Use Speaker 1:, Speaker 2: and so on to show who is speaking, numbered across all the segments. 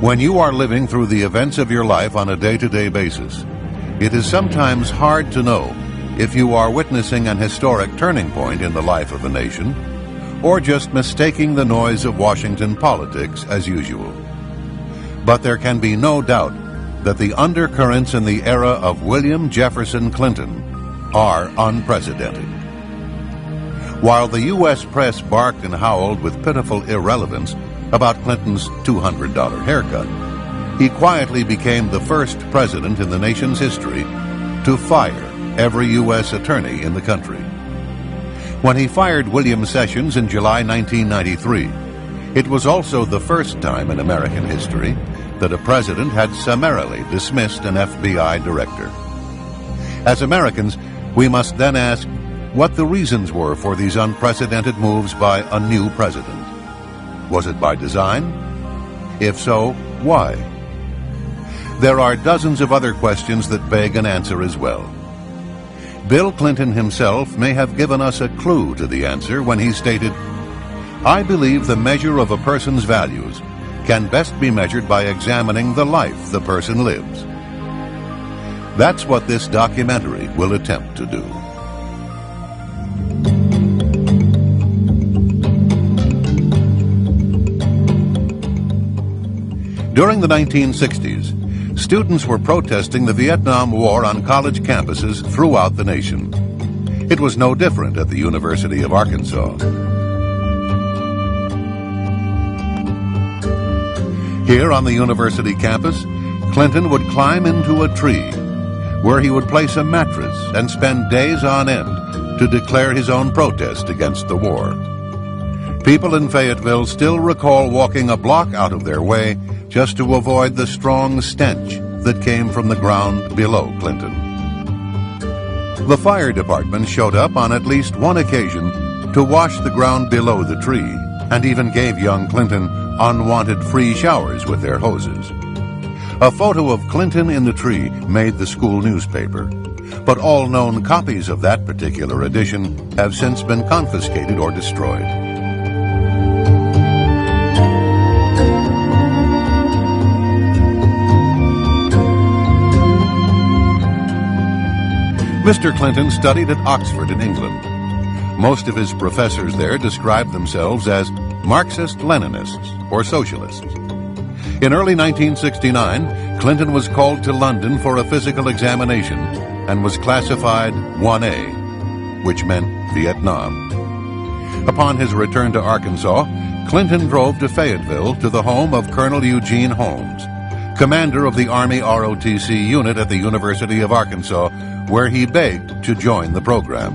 Speaker 1: When you are living through the events of your life on a day-to-day basis, it is sometimes hard to know if you are witnessing an historic turning point in the life of a nation, or just mistaking the noise of Washington politics as usual. But there can be no doubt that the undercurrents in the era of William Jefferson Clinton are unprecedented. While the U.S. press barked and howled with pitiful irrelevance about Clinton's $200 haircut, he quietly became the first president in the nation's history to fire every U.S. attorney in the country. When he fired William Sessions in July 1993, it was also the first time in American history that a president had summarily dismissed an FBI director. As Americans, we must then ask what the reasons were for these unprecedented moves by a new president. Was it by design? If so, why? There are dozens of other questions that beg an answer as well. Bill Clinton himself may have given us a clue to the answer when he stated, "I believe the measure of a person's values can best be measured by examining the life the person lives." That's what this documentary will attempt to do. During the 1960s, students were protesting the Vietnam War on college campuses throughout the nation. It was no different at the University of Arkansas. Here on the university campus, Clinton would climb into a tree where he would place a mattress and spend days on end to declare his own protest against the war. People in Fayetteville still recall walking a block out of their way just to avoid the strong stench that came from the ground below Clinton. The fire department showed up on at least one occasion to wash the ground below the tree, and even gave young Clinton unwanted free showers with their hoses. A photo of Clinton in the tree made the school newspaper, but all known copies of that particular edition have since been confiscated or destroyed. Mr. Clinton studied at Oxford in England. Most of his professors there described themselves as Marxist-Leninists or socialists. In early 1969, Clinton was called to London for a physical examination and was classified 1A, which meant Vietnam. Upon his return to Arkansas, Clinton drove to Fayetteville to the home of Colonel Eugene Holmes, commander of the Army ROTC unit at the University of Arkansas, where he begged to join the program.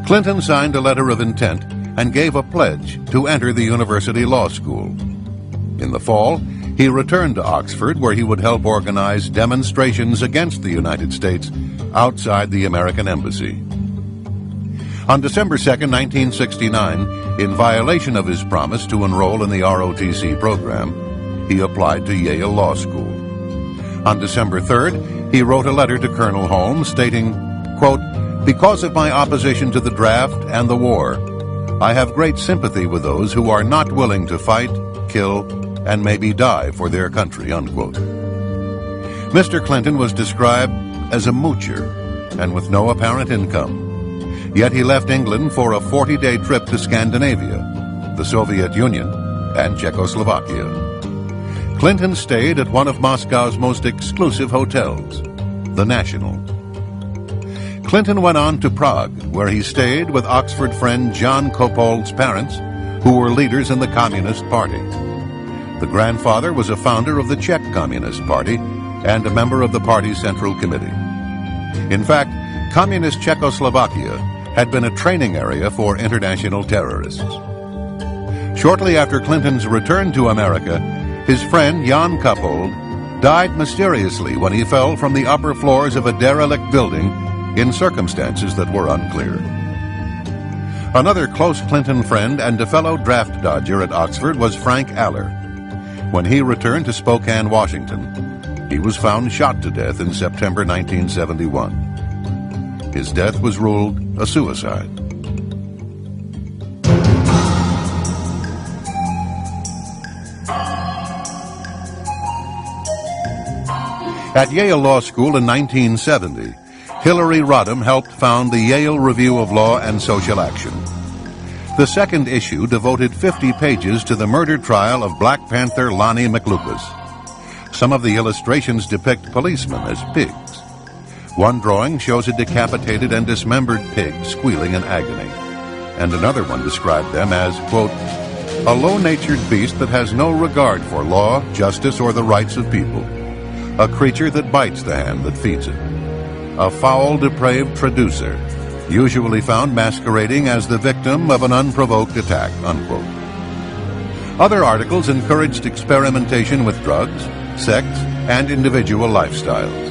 Speaker 1: Clinton signed a letter of intent and gave a pledge to enter the university law school. In the fall, he returned to Oxford, where he would help organize demonstrations against the United States outside the American embassy. On December 2, 1969, in violation of his promise to enroll in the ROTC program, he applied to Yale Law School. On December 3rd, he wrote a letter to Colonel Holmes stating, quote, "Because of my opposition to the draft and the war, I have great sympathy with those who are not willing to fight, kill, and maybe die for their country," unquote. Mr. Clinton was described as a moocher and with no apparent income. Yet he left England for a 40-day trip to Scandinavia, the Soviet Union, and Czechoslovakia. Clinton stayed at one of Moscow's most exclusive hotels, the National. Clinton went on to Prague, where he stayed with Oxford friend John Kopold's parents, who were leaders in the Communist Party. The grandfather was a founder of the Czech Communist Party and a member of the party's Central Committee. In fact, Communist Czechoslovakia had been a training area for international terrorists. Shortly after Clinton's return to America, his friend Jan Kopold died mysteriously when he fell from the upper floors of a derelict building in circumstances that were unclear. Another close Clinton friend and a fellow draft dodger at Oxford was Frank Aller. When he returned to Spokane, Washington, he was found shot to death in September 1971. His death was ruled a suicide. At Yale Law School in 1970, Hillary Rodham helped found the Yale Review of Law and Social Action. The second issue devoted 50 pages to the murder trial of Black Panther Lonnie McLucas. Some of the illustrations depict policemen as pigs. One drawing shows a decapitated and dismembered pig squealing in agony, and another one described them as, quote, a low-natured beast that has no regard for law, justice, or the rights of people, a creature that bites the hand that feeds it, a foul, depraved traducer, usually found masquerading as the victim of an unprovoked attack, unquote. Other articles encouraged experimentation with drugs, sex, and individual lifestyles.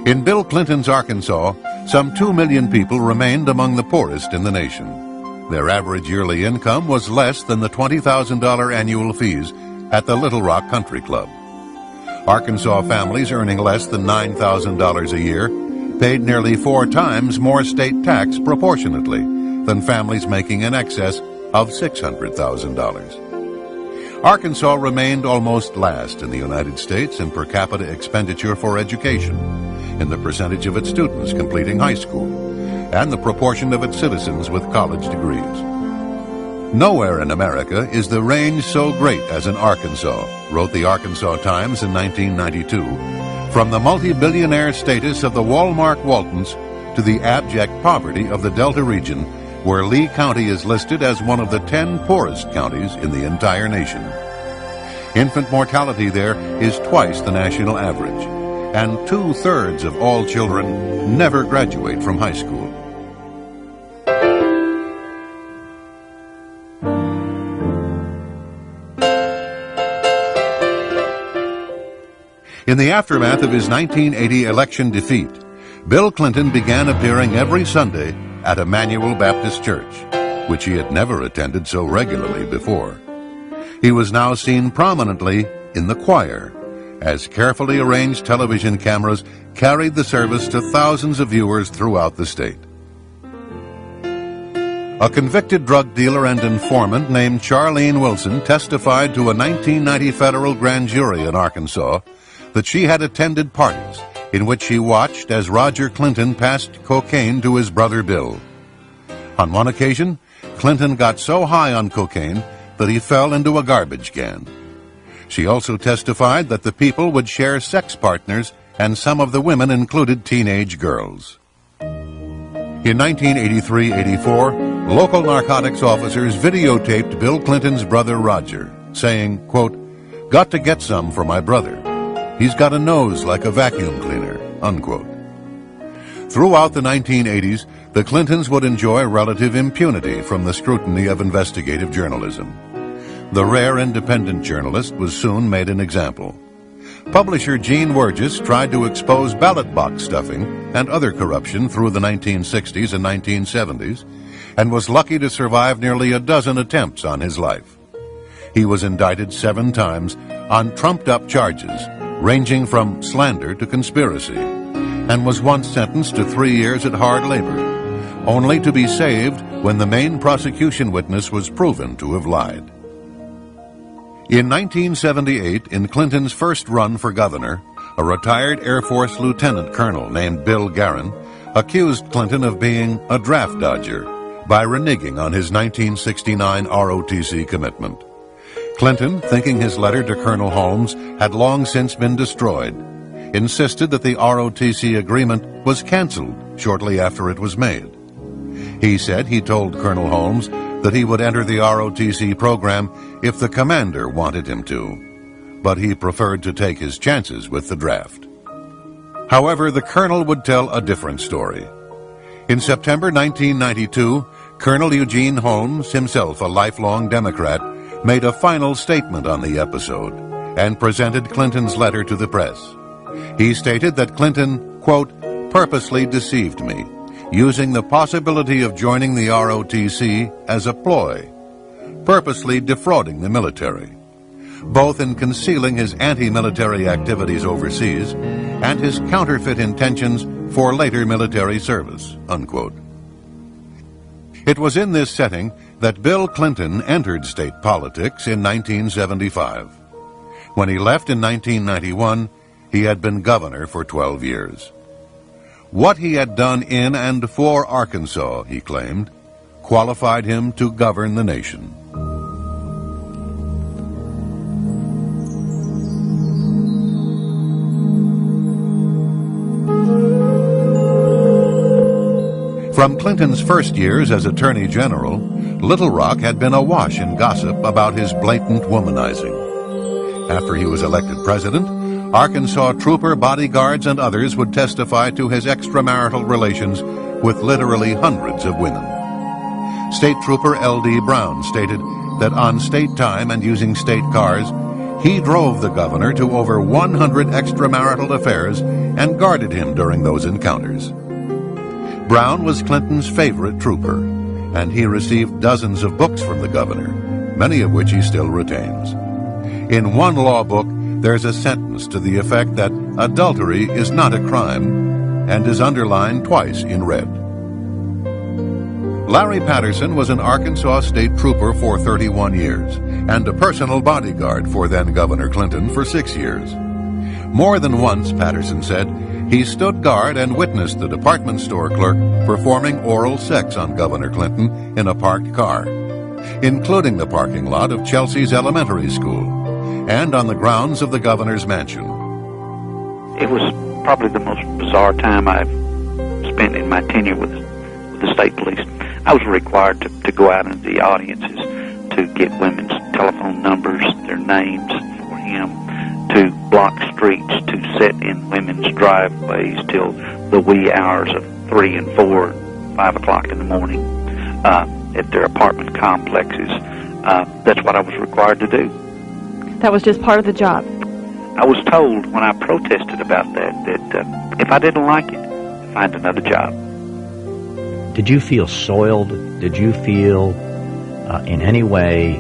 Speaker 1: In Bill Clinton's Arkansas, some 2 million people remained among the poorest in the nation. Their average yearly income was less than the $20,000 annual fees at the Little Rock Country Club. Arkansas families earning less than $9,000 a year paid nearly 4 times more state tax proportionately than families making in excess of $600,000. Arkansas remained almost last in the United States in per capita expenditure for education, in the percentage of its students completing high school, and the proportion of its citizens with college degrees. Nowhere in America is the range so great as in Arkansas, wrote the Arkansas Times in 1992, from the multi-billionaire status of the Walmart Waltons to the abject poverty of the Delta region, where Lee County is listed as one of the 10 poorest counties in the entire nation. Infant mortality there is twice the national average, and 2/3 of all children never graduate from high school. In the aftermath of his 1980 election defeat, Bill Clinton began appearing every Sunday at Emmanuel Baptist Church, which he had never attended so regularly before. He was now seen prominently in the choir, as carefully arranged television cameras carried the service to thousands of viewers throughout the state. A convicted drug dealer and informant named Charlene Wilson testified to a 1990 federal grand jury in Arkansas that she had attended parties in which she watched as Roger Clinton passed cocaine to his brother Bill. On one occasion, Clinton got so high on cocaine that he fell into a garbage can. She also testified that the people would share sex partners, and some of the women included teenage girls. In 1983-84, local narcotics officers videotaped Bill Clinton's brother Roger, saying, quote, "Got to get some for my brother. He's got a nose like a vacuum cleaner," unquote. Throughout the 1980s, the Clintons would enjoy relative impunity from the scrutiny of investigative journalism. The rare independent journalist was soon made an example. Publisher Gene Wurgis tried to expose ballot box stuffing and other corruption through the 1960s and 1970s, and was lucky to survive nearly a dozen attempts on his life. He was indicted 7 times on trumped-up charges, ranging from slander to conspiracy, and was once sentenced to 3 years at hard labor, only to be saved when the main prosecution witness was proven to have lied. In 1978, in Clinton's first run for governor, a retired Air Force lieutenant colonel named Bill Guerin accused Clinton of being a draft dodger by reneging on his 1969 ROTC commitment. Clinton, thinking his letter to Colonel Holmes had long since been destroyed, insisted that the ROTC agreement was canceled shortly after it was made. He said he told Colonel Holmes that he would enter the ROTC program if the commander wanted him to, but he preferred to take his chances with the draft. However, the colonel would tell a different story. In September 1992, Colonel Eugene Holmes, himself a lifelong Democrat, made a final statement on the episode and presented Clinton's letter to the press. He stated that Clinton, quote, "purposely deceived me, using the possibility of joining the ROTC as a ploy, purposely defrauding the military. both in concealing his anti-military activities overseas and his counterfeit intentions for later military service, unquote. It was in this setting that Bill Clinton entered state politics in 1975. When he left in 1991, he had been governor for 12 years. What he had done in and for Arkansas, he claimed, qualified him to govern the nation. From Clinton's first years as Attorney General, Little Rock had been awash in gossip about his blatant womanizing. After he was elected president, Arkansas trooper bodyguards and others would testify to his extramarital relations with literally hundreds of women. State Trooper L.D. Brown stated that on state time and using state cars, he drove the governor to over 100 extramarital affairs and guarded him during those encounters. Brown was Clinton's favorite trooper, and he received dozens of books from the governor, many of which he still retains. In one law book, there's a sentence to the effect that adultery is not a crime and is underlined twice in red. Larry Patterson was an Arkansas state trooper for 31 years and a personal bodyguard for then-Governor Clinton for 6 years. More than once, Patterson said, he stood guard and witnessed the department store clerk performing oral sex on Governor Clinton in a parked car, including the parking lot of Chelsea's elementary school and on the grounds of the governor's mansion.
Speaker 2: It was probably the most bizarre time I've spent in my tenure with the state police. I was required to go out into the audiences to get women's telephone numbers, their names for him, to block streets, to sit in women's driveways till the wee hours of 3 and 4, 5 o'clock in the morning at their apartment complexes. That's what I was required to do.
Speaker 3: That was just part of the job.
Speaker 2: I was told when I protested about that if I didn't like it, find another job.
Speaker 4: Did you feel soiled? Did you feel in any way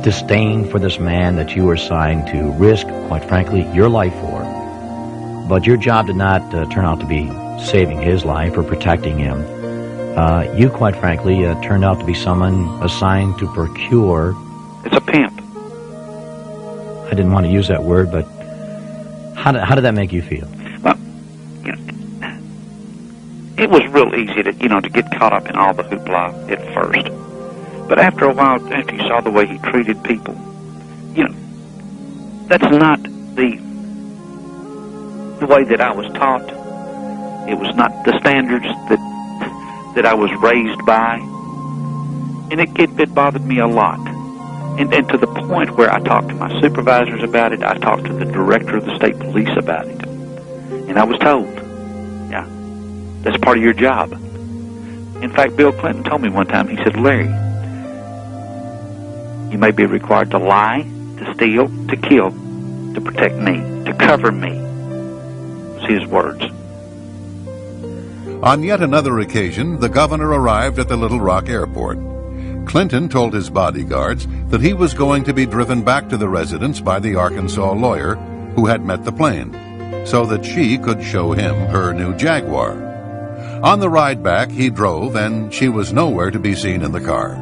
Speaker 4: disdain for this man that you were assigned to risk, quite frankly, your life for? But your job did not turn out to be saving his life or protecting him. You, quite frankly, turned out to be someone assigned to procure...
Speaker 2: It's a pimp.
Speaker 4: I didn't want to use that word, but how did that make you feel?
Speaker 2: Well, it was real easy to get caught up in all the hoopla at first. But after a while, after you saw the way he treated people, that's not the way that I was taught. It was not the standards that I was raised by. And it bothered me a lot. And to the point where I talked to my supervisors about it, I talked to the director of the state police about it. And I was told, yeah, that's part of your job. In fact, Bill Clinton told me one time, he said, Larry, you may be required to lie, to steal, to kill, to protect me, to cover me. Was his words.
Speaker 1: On yet another occasion, the governor arrived at the Little Rock airport. Clinton told his bodyguards that he was going to be driven back to the residence by the Arkansas lawyer who had met the plane, so that she could show him her new Jaguar. On the ride back, he drove, and she was nowhere to be seen in the car.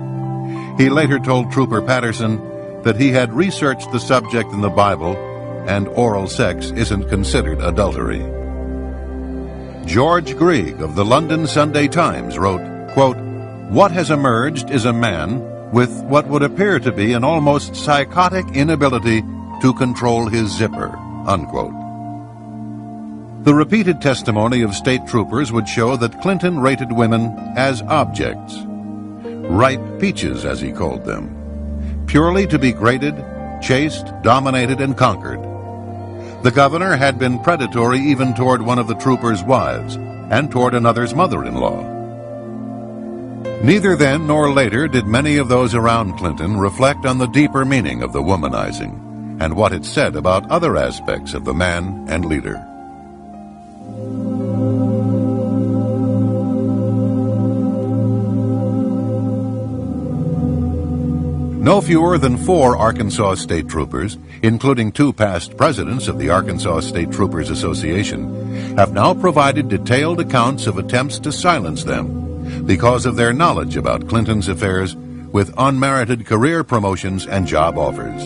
Speaker 1: He later told Trooper Patterson that he had researched the subject in the Bible, and oral sex isn't considered adultery. George Grieg of the London Sunday Times wrote, quote, "What has emerged is a man with what would appear to be an almost psychotic inability to control his zipper," unquote. The repeated testimony of state troopers would show that Clinton rated women as objects, ripe peaches as he called them, purely to be graded, chased, dominated, and conquered. The governor had been predatory even toward one of the troopers' wives and toward another's mother-in-law. Neither then nor later did many of those around Clinton reflect on the deeper meaning of the womanizing and what it said about other aspects of the man and leader. No fewer than 4 Arkansas state troopers, including 2 past presidents of the Arkansas State Troopers Association, have now provided detailed accounts of attempts to silence them because of their knowledge about Clinton's affairs with unmerited career promotions and job offers.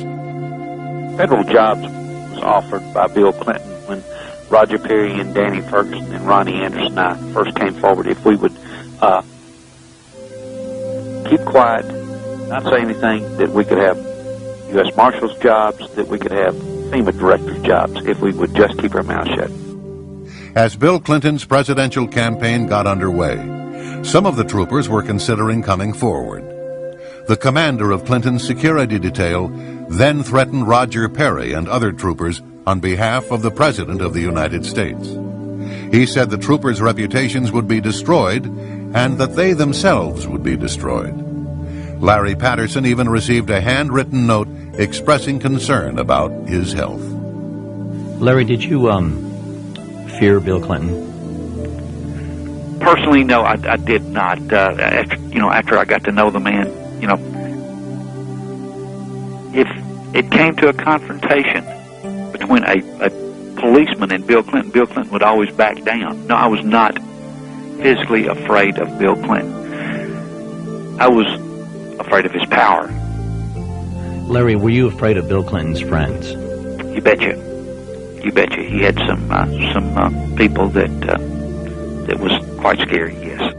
Speaker 2: Federal jobs was offered by Bill Clinton when Roger Perry and Danny Ferguson and Ronnie Anderson and I first came forward if we would keep quiet, not say anything, that we could have U.S. Marshals jobs, that we could have FEMA director jobs if we would just keep our mouth shut.
Speaker 1: As Bill Clinton's presidential campaign got underway, some of the troopers were considering coming forward. The commander of Clinton's security detail then threatened Roger Perry and other troopers on behalf of the President of the United States. He said the troopers' reputations would be destroyed and that they themselves would be destroyed. Larry Patterson even received a handwritten note expressing concern about his health.
Speaker 4: Larry, did you fear Bill Clinton?
Speaker 2: Personally, no, I did not. After I got to know the man, if it came to a confrontation between a policeman and Bill Clinton would always back down. No, I was not physically afraid of Bill Clinton. I was afraid of his power.
Speaker 4: Larry, were you afraid of Bill Clinton's friends?
Speaker 2: You betcha. You betcha. He had some people that was quite scary, yes.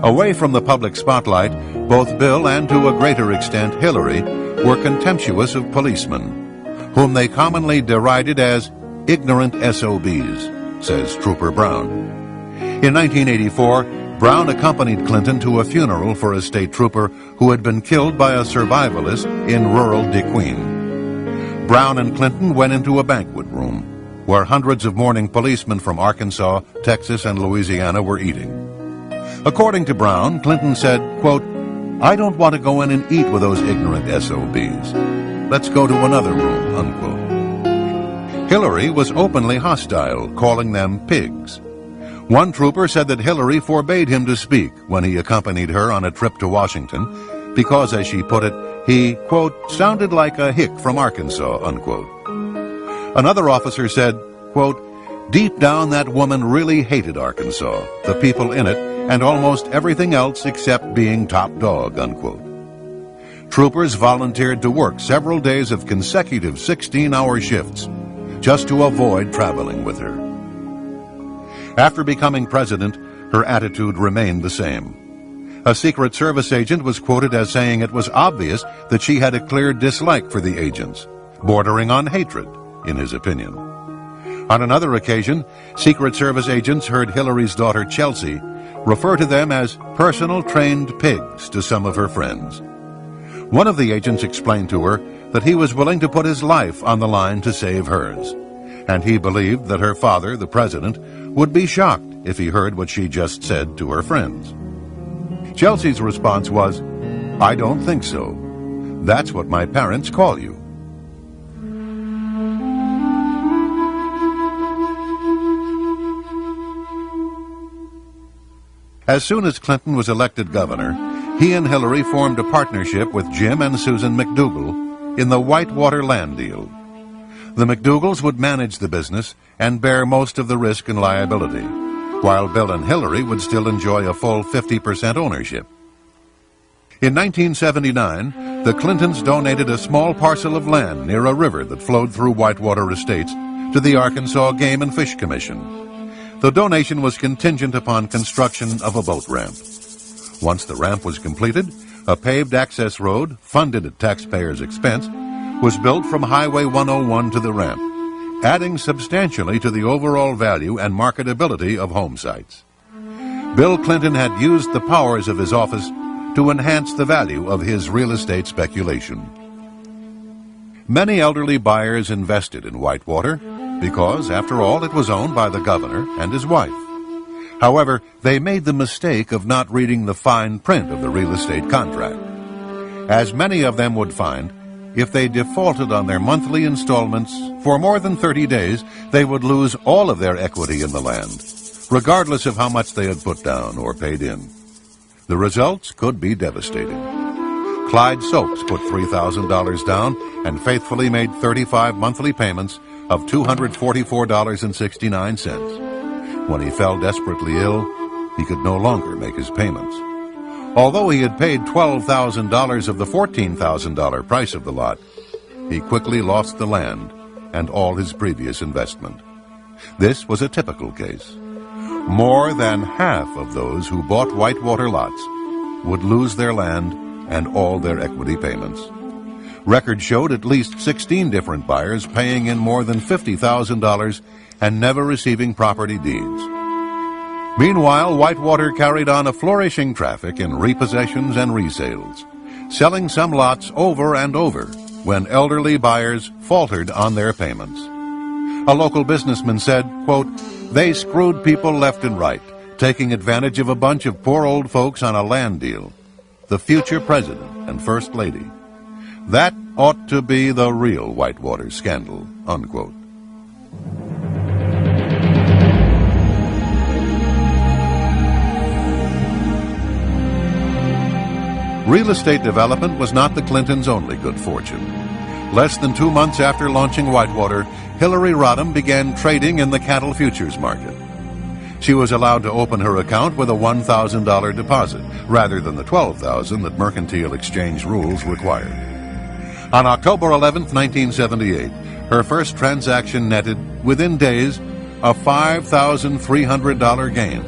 Speaker 1: Away from the public spotlight, both Bill and to a greater extent Hillary were contemptuous of policemen, whom they commonly derided as ignorant SOBs, says Trooper Brown. In 1984, Brown accompanied Clinton to a funeral for a state trooper who had been killed by a survivalist in rural DeQueen. Brown and Clinton went into a banquet room where hundreds of mourning policemen from Arkansas, Texas, and Louisiana were eating. According to Brown, Clinton said, quote, "I don't want to go in and eat with those ignorant SOBs. Let's go to another room," unquote. Hillary was openly hostile, calling them pigs. One trooper said that Hillary forbade him to speak when he accompanied her on a trip to Washington because, as she put it, he, quote, "sounded like a hick from Arkansas," unquote. Another officer said, quote, "Deep down that woman really hated Arkansas, the people in it, and almost everything else except being top dog," unquote. Troopers volunteered to work several days of consecutive 16-hour shifts just to avoid traveling with her. After becoming president, her attitude remained the same. A Secret Service agent was quoted as saying it was obvious that she had a clear dislike for the agents, bordering on hatred, in his opinion. On another occasion, Secret Service agents heard Hillary's daughter Chelsea refer to them as personal trained pigs to some of her friends. One of the agents explained to her that he was willing to put his life on the line to save hers, and he believed that her father, the president, would be shocked if he heard what she just said to her friends. Chelsea's response was, "I don't think so. That's what my parents call you." As soon as Clinton was elected governor, he and Hillary formed a partnership with Jim and Susan McDougal in the Whitewater land deal. The McDougals would manage the business and bear most of the risk and liability, while Bill and Hillary would still enjoy a full 50% ownership. In 1979, the Clintons donated a small parcel of land near a river that flowed through Whitewater Estates to the Arkansas Game and Fish Commission. The donation was contingent upon construction of a boat ramp. Once the ramp was completed, a paved access road, funded at taxpayers' expense, was built from Highway 101 to the ramp, adding substantially to the overall value and marketability of home sites. Bill Clinton had used the powers of his office to enhance the value of his real estate speculation. Many elderly buyers invested in Whitewater because, after all, it was owned by the governor and his wife. However, they made the mistake of not reading the fine print of the real estate contract. As many of them would find, if they defaulted on their monthly installments for more than 30 days, they would lose all of their equity in the land, regardless of how much they had put down or paid in. The results could be devastating. Clyde Soaps put $3,000 down and faithfully made 35 monthly payments of $244.69. When he fell desperately ill, he could no longer make his payments. Although he had paid $12,000 of the $14,000 price of the lot, he quickly lost the land and all his previous investment. This was a typical case. More than half of those who bought whitewater lots would lose their land and all their equity payments. Records showed at least 16 different buyers paying in more than $50,000 and never receiving property deeds. Meanwhile, Whitewater carried on a flourishing traffic in repossessions and resales, selling some lots over and over when elderly buyers faltered on their payments. A local businessman said, quote, "They screwed people left and right, taking advantage of a bunch of poor old folks on a land deal. The future president and first lady. That ought to be the real Whitewater scandal," unquote. Real estate development was not the Clintons' only good fortune. Less than 2 months after launching Whitewater, Hillary Rodham began trading in the cattle futures market. She was allowed to open her account with a $1,000 deposit, rather than the $12,000 that mercantile exchange rules required. On October 11, 1978, her first transaction netted, within days, a $5,300 gain.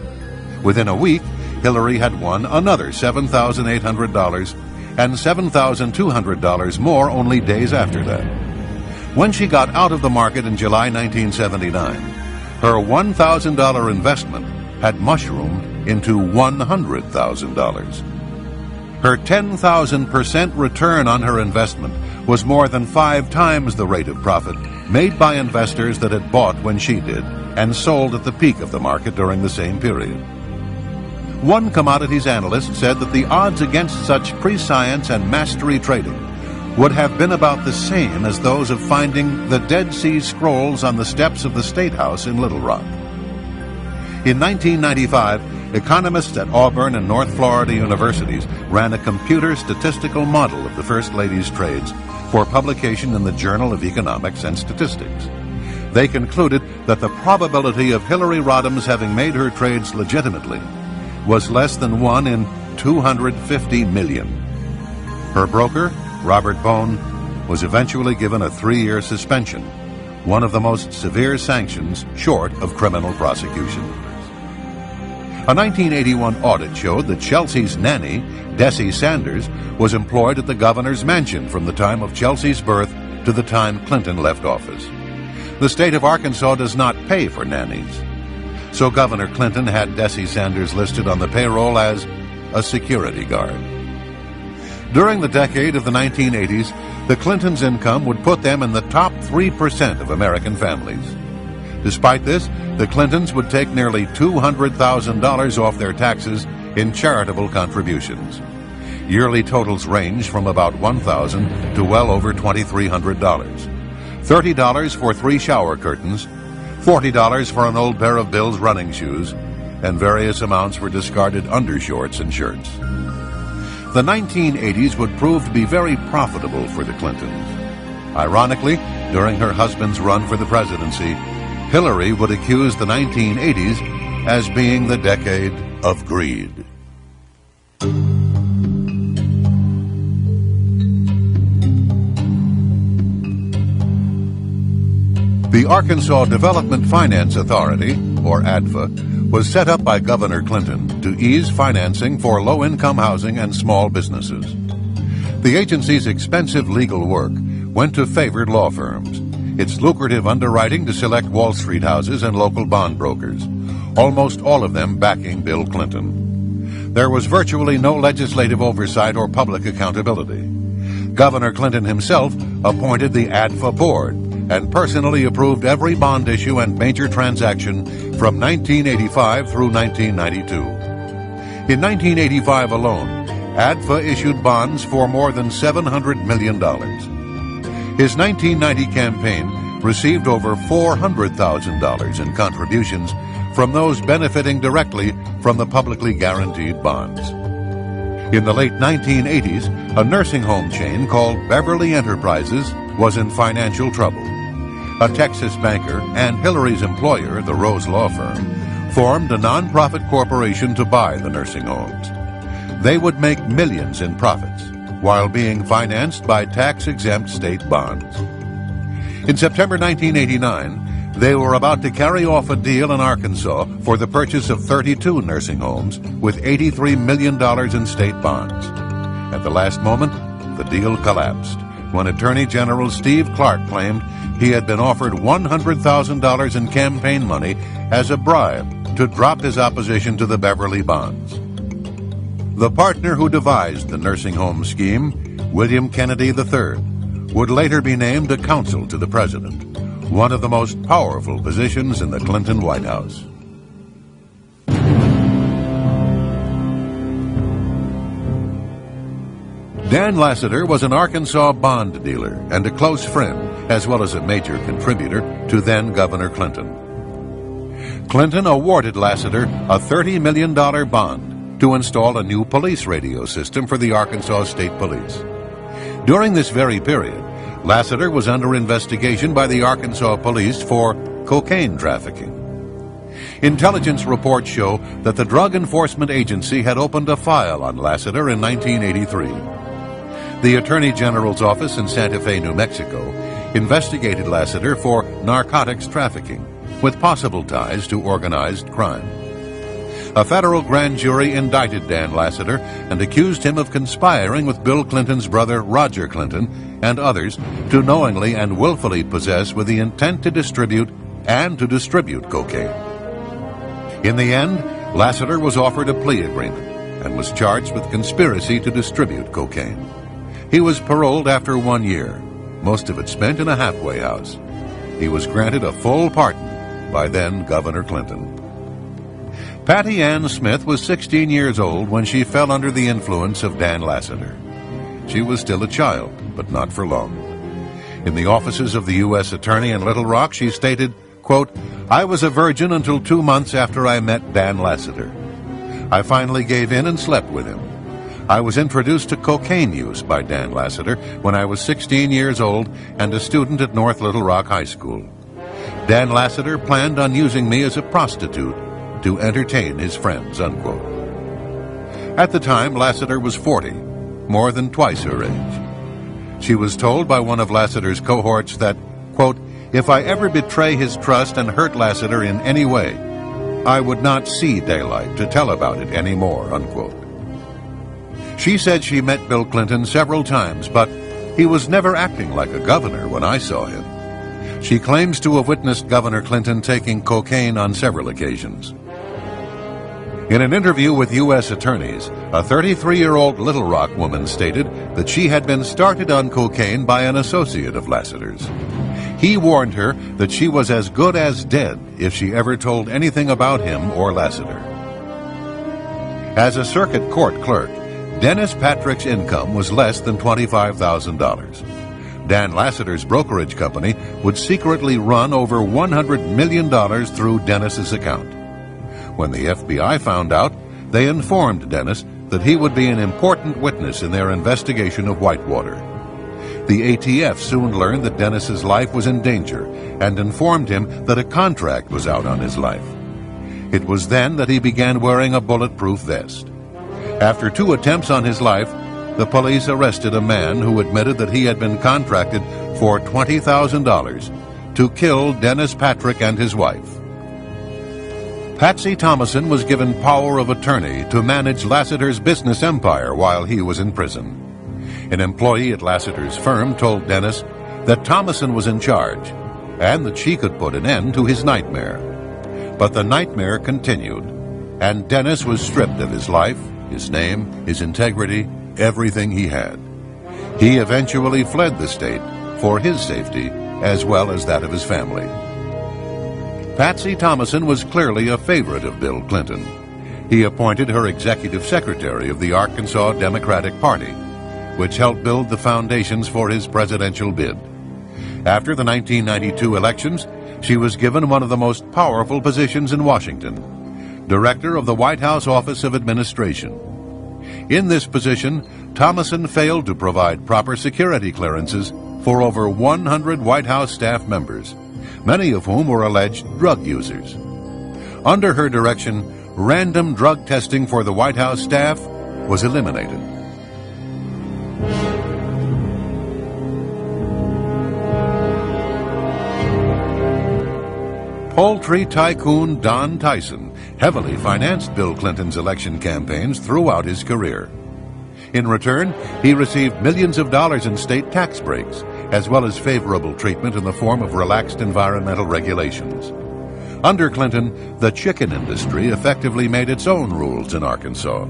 Speaker 1: Within a week, Hillary had won another $7,800 and $7,200 more only days after that. When she got out of the market in July 1979, her $1,000 investment had mushroomed into $100,000. Her 10,000% return on her investment was more than 5 times the rate of profit made by investors that had bought when she did and sold at the peak of the market during the same period. One commodities analyst said that the odds against such prescience and mastery trading would have been about the same as those of finding the Dead Sea Scrolls on the steps of the State House in Little Rock. In 1995, economists at Auburn and North Florida universities ran a computer statistical model of the First Lady's trades for publication in the Journal of Economics and Statistics. They concluded that the probability of Hillary Rodham's having made her trades legitimately was less than 1 in 250 million. Her broker, Robert Bone, was eventually given a 3-year suspension, one of the most severe sanctions short of criminal prosecution. A 1981 audit showed that Chelsea's nanny, Dessie Sanders, was employed at the governor's mansion from the time of Chelsea's birth to the time Clinton left office. The state of Arkansas does not pay for nannies, so Governor Clinton had Dessie Sanders listed on the payroll as a security guard. During the decade of the 1980s, the Clintons' income would put them in the top 3% of American families. Despite this, the Clintons would take nearly $200,000 off their taxes in charitable contributions. Yearly totals range from about $1,000 to well over $2,300. $30 for 3 shower curtains, $40 for an old pair of Bill's running shoes, and various amounts for discarded undershorts and shirts. The 1980s would prove to be very profitable for the Clintons. Ironically, during her husband's run for the presidency, Hillary would accuse the 1980s as being the decade of greed. The Arkansas Development Finance Authority, or ADFA, was set up by Governor Clinton to ease financing for low-income housing and small businesses. The agency's expensive legal work went to favored law firms, its lucrative underwriting to select Wall Street houses and local bond brokers, almost all of them backing Bill Clinton. There was virtually no legislative oversight or public accountability. Governor Clinton himself appointed the ADFA board and personally approved every bond issue and major transaction from 1985 through 1992. In 1985 alone, ADFA issued bonds for more than $700 million. His 1990 campaign received over $400,000 in contributions from those benefiting directly from the publicly guaranteed bonds. In the late 1980s, a nursing home chain called Beverly Enterprises was in financial trouble. A Texas banker and Hillary's employer, the Rose Law Firm, formed a nonprofit corporation to buy the nursing homes. They would make millions in profits while being financed by tax-exempt state bonds. In September 1989, they were about to carry off a deal in Arkansas for the purchase of 32 nursing homes with $83 million in state bonds. At the last moment, the deal collapsed when Attorney General Steve Clark claimed he had been offered $100,000 in campaign money as a bribe to drop his opposition to the Beverly bonds. The partner who devised the nursing home scheme, William Kennedy III, would later be named a counsel to the president, one of the most powerful positions in the Clinton White House. Dan Lassiter was an Arkansas bond dealer and a close friend, as well as a major contributor to then-Governor Clinton. Clinton awarded Lassiter a $30 million bond to install a new police radio system for the Arkansas State Police. During this very period, Lassiter was under investigation by the Arkansas police for cocaine trafficking. Intelligence reports show that the Drug Enforcement Agency had opened a file on Lassiter in 1983. The Attorney General's office in Santa Fe, New Mexico, investigated Lassiter for narcotics trafficking, with possible ties to organized crime. A federal grand jury indicted Dan Lassiter and accused him of conspiring with Bill Clinton's brother Roger Clinton and others to knowingly and willfully possess with the intent to distribute cocaine. In the end, Lassiter was offered a plea agreement and was charged with conspiracy to distribute cocaine. He was paroled after 1 year, most of it spent in a halfway house. He was granted a full pardon by then-Governor Clinton. Patty Ann Smith was 16 years old when she fell under the influence of Dan Lassiter. She was still a child, but not for long. In the offices of the U.S. Attorney in Little Rock, she stated, quote, "I was a virgin until 2 months after I met Dan Lassiter. I finally gave in and slept with him. I was introduced to cocaine use by Dan Lassiter when I was 16 years old and a student at North Little Rock High School. Dan Lassiter planned on using me as a prostitute to entertain his friends," unquote. At the time, Lassiter was 40, more than twice her age. She was told by one of Lassiter's cohorts that, quote, "If I ever betray his trust and hurt Lassiter in any way, I would not see daylight to tell about it anymore," unquote. She said she met Bill Clinton several times, but he was never acting like a governor when I saw him. She claims to have witnessed Governor Clinton taking cocaine on several occasions. In an interview with U.S. attorneys, a 33-year-old Little Rock woman stated that she had been started on cocaine by an associate of Lassiter's. He warned her that she was as good as dead if she ever told anything about him or Lassiter. As a circuit court clerk, Dennis Patrick's income was less than $25,000. Dan Lassiter's brokerage company would secretly run over $100 million through Dennis's account. When the FBI found out, they informed Dennis that he would be an important witness in their investigation of Whitewater. The ATF soon learned that Dennis's life was in danger and informed him that a contract was out on his life. It was then that he began wearing a bulletproof vest. After 2 attempts on his life, the police arrested a man who admitted that he had been contracted for $20,000 to kill Dennis Patrick and his wife. Patsy Thomason was given power of attorney to manage Lassiter's business empire while he was in prison. An employee at Lassiter's firm told Dennis that Thomason was in charge and that she could put an end to his nightmare. But the nightmare continued, and Dennis was stripped of his life, his name, his integrity, everything he had. He eventually fled the state for his safety as well as that of his family. Patsy Thomason was clearly a favorite of Bill Clinton. He appointed her executive secretary of the Arkansas Democratic Party, which helped build the foundations for his presidential bid. After the 1992 elections, she was given one of the most powerful positions in Washington, Director of the White House Office of Administration. In this position, Thomason failed to provide proper security clearances for over 100 White House staff members, many of whom were alleged drug users. Under her direction, random drug testing for the White House staff was eliminated. Poultry tycoon Don Tyson heavily financed Bill Clinton's election campaigns throughout his career. In return, he received millions of dollars in state tax breaks, as well as favorable treatment in the form of relaxed environmental regulations. Under Clinton, the chicken industry effectively made its own rules in Arkansas.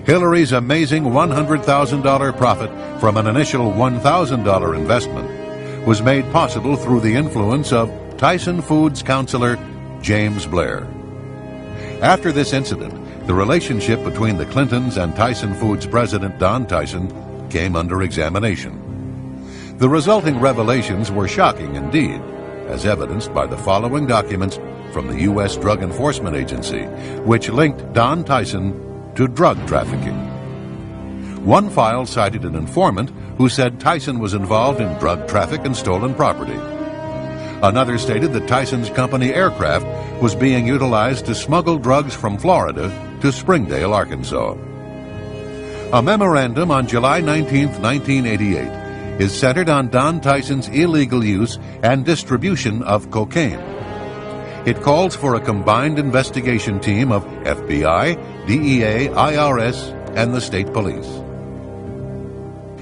Speaker 1: Hillary's amazing $100,000 profit from an initial $1,000 investment was made possible through the influence of Tyson Foods counselor James Blair. After this incident, the relationship between the Clintons and Tyson Foods president Don Tyson came under examination. The resulting revelations were shocking indeed, as evidenced by the following documents from the U.S. Drug Enforcement Agency, which linked Don Tyson to drug trafficking. One file cited an informant who said Tyson was involved in drug traffic and stolen property. Another stated that Tyson's company aircraft was being utilized to smuggle drugs from Florida to Springdale, Arkansas. A memorandum on July 19, 1988, is centered on Don Tyson's illegal use and distribution of cocaine. It calls for a combined investigation team of FBI, DEA, IRS, and the state police.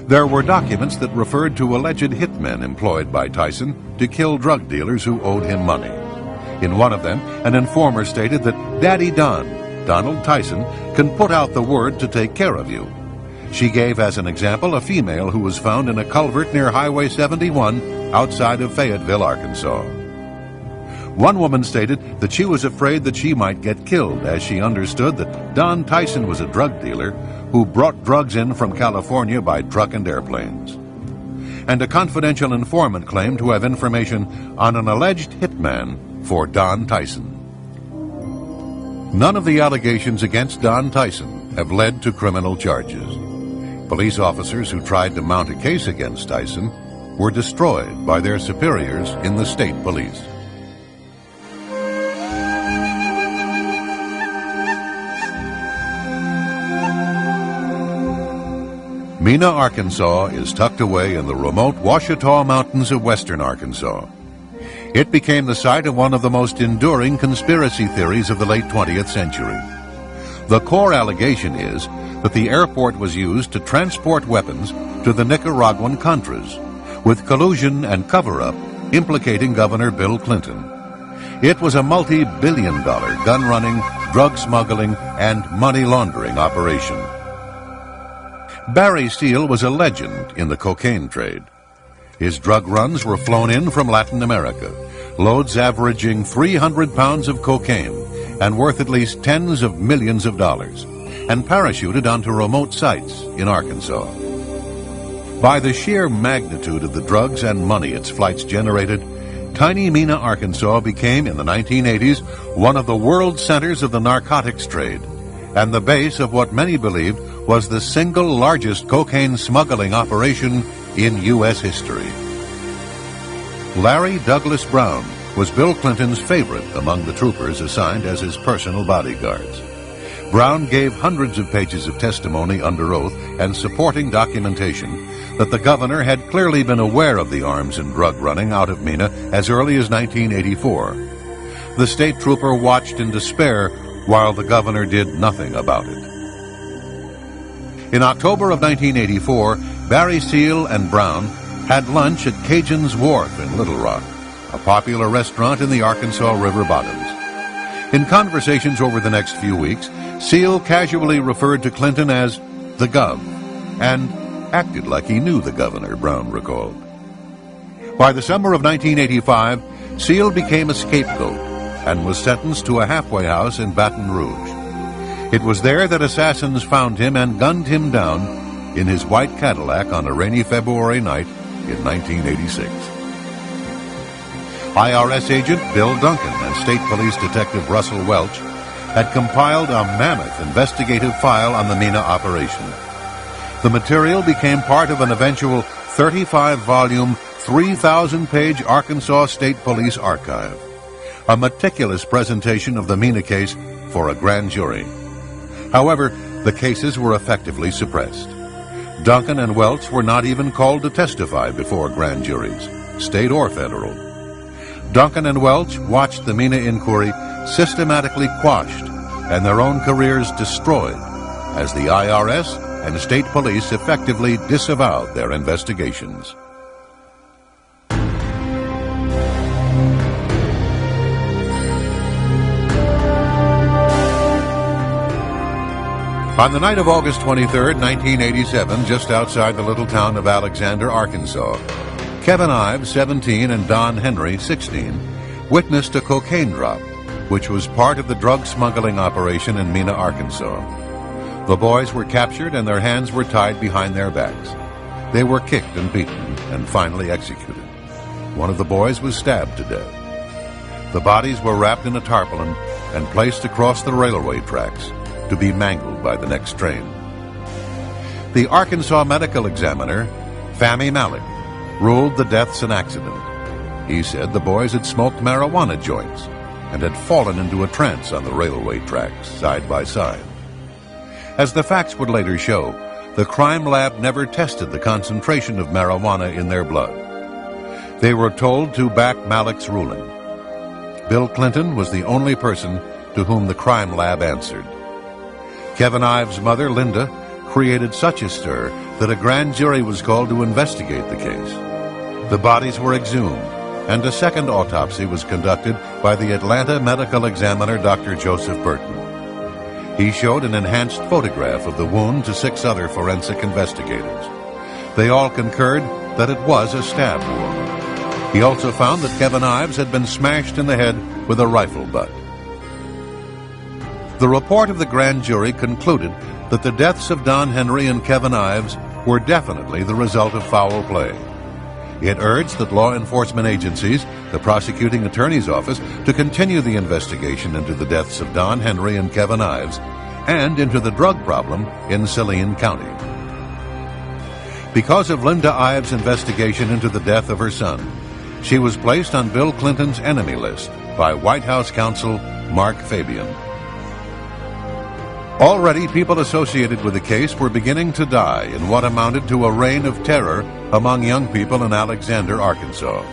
Speaker 1: There were documents that referred to alleged hitmen employed by Tyson to kill drug dealers who owed him money. In one of them, an informer stated that Daddy Don, Donald Tyson, can put out the word to take care of you. She gave as an example a female who was found in a culvert near Highway 71 outside of Fayetteville, Arkansas. One woman stated that she was afraid that she might get killed, as she understood that Don Tyson was a drug dealer who brought drugs in from California by truck and airplanes. And a confidential informant claimed to have information on an alleged hitman for Don Tyson. None of the allegations against Don Tyson have led to criminal charges. Police officers who tried to mount a case against Tyson were destroyed by their superiors in the state police. Mena, Arkansas is tucked away in the remote Ouachita Mountains of western Arkansas. It became the site of one of the most enduring conspiracy theories of the late 20th century. The core allegation is that the airport was used to transport weapons to the Nicaraguan Contras, with collusion and cover-up implicating Governor Bill Clinton. It was a multi-billion-dollar gun-running, drug smuggling, and money laundering operation. Barry Steele was a legend in the cocaine trade. His drug runs were flown in from Latin America, loads averaging 300 pounds of cocaine and worth at least tens of millions of dollars, and parachuted onto remote sites in Arkansas. By the sheer magnitude of the drugs and money its flights generated, tiny Mena, Arkansas became, in the 1980s, one of the world centers of the narcotics trade, and the base of what many believed was the single largest cocaine smuggling operation in U.S. history. Larry Douglas Brown was Bill Clinton's favorite among the troopers assigned as his personal bodyguards. Brown gave hundreds of pages of testimony under oath and supporting documentation that the governor had clearly been aware of the arms and drug running out of Mena as early as 1984. The state trooper watched in despair while the governor did nothing about it. In October of 1984, Barry Steele and Brown had lunch at Cajun's Wharf in Little Rock, a popular restaurant in the Arkansas River bottoms. In conversations over the next few weeks, Steele casually referred to Clinton as the Gov, and acted like he knew the governor, Brown recalled. By the summer of 1985, Steele became a scapegoat and was sentenced to a halfway house in Baton Rouge. It was there that assassins found him and gunned him down in his white Cadillac on a rainy February night in 1986. IRS agent Bill Duncan and State Police Detective Russell Welch had compiled a mammoth investigative file on the Mena operation. The material became part of an eventual 35-volume, 3,000-page Arkansas State Police archive, a meticulous presentation of the Mena case for a grand jury. However, the cases were effectively suppressed. Duncan and Welch were not even called to testify before grand juries, state or federal. Duncan and Welch watched the Mena inquiry systematically quashed and their own careers destroyed as the IRS and state police effectively disavowed their investigations. On the night of August 23, 1987, just outside the little town of Alexander, Arkansas, Kevin Ives, 17, and Don Henry, 16, witnessed a cocaine drop, which was part of the drug smuggling operation in Mena, Arkansas. The boys were captured and their hands were tied behind their backs. They were kicked and beaten and finally executed. One of the boys was stabbed to death. The bodies were wrapped in a tarpaulin and placed across the railway tracks to be mangled by the next train. The Arkansas medical examiner, Fahmy Malik, ruled the deaths an accident. He said the boys had smoked marijuana joints and had fallen into a trance on the railway tracks side by side. As the facts would later show, the crime lab never tested the concentration of marijuana in their blood. They were told to back Malik's ruling. Bill Clinton was the only person to whom the crime lab answered. Kevin Ives' mother, Linda, created such a stir that a grand jury was called to investigate the case. The bodies were exhumed, and a second autopsy was conducted by the Atlanta medical examiner, Dr. Joseph Burton. He showed an enhanced photograph of the wound to 6 other forensic investigators. They all concurred that it was a stab wound. He also found that Kevin Ives had been smashed in the head with a rifle butt. The report of the grand jury concluded that the deaths of Don Henry and Kevin Ives were definitely the result of foul play. It urged that law enforcement agencies, the prosecuting attorney's office, to continue the investigation into the deaths of Don Henry and Kevin Ives and into the drug problem in Saline County. Because of Linda Ives' investigation into the death of her son, she was placed on Bill Clinton's enemy list by White House counsel Mark Fabian. Already, people associated with the case were beginning to die in what amounted to a reign of terror among young people in Alexander, Arkansas.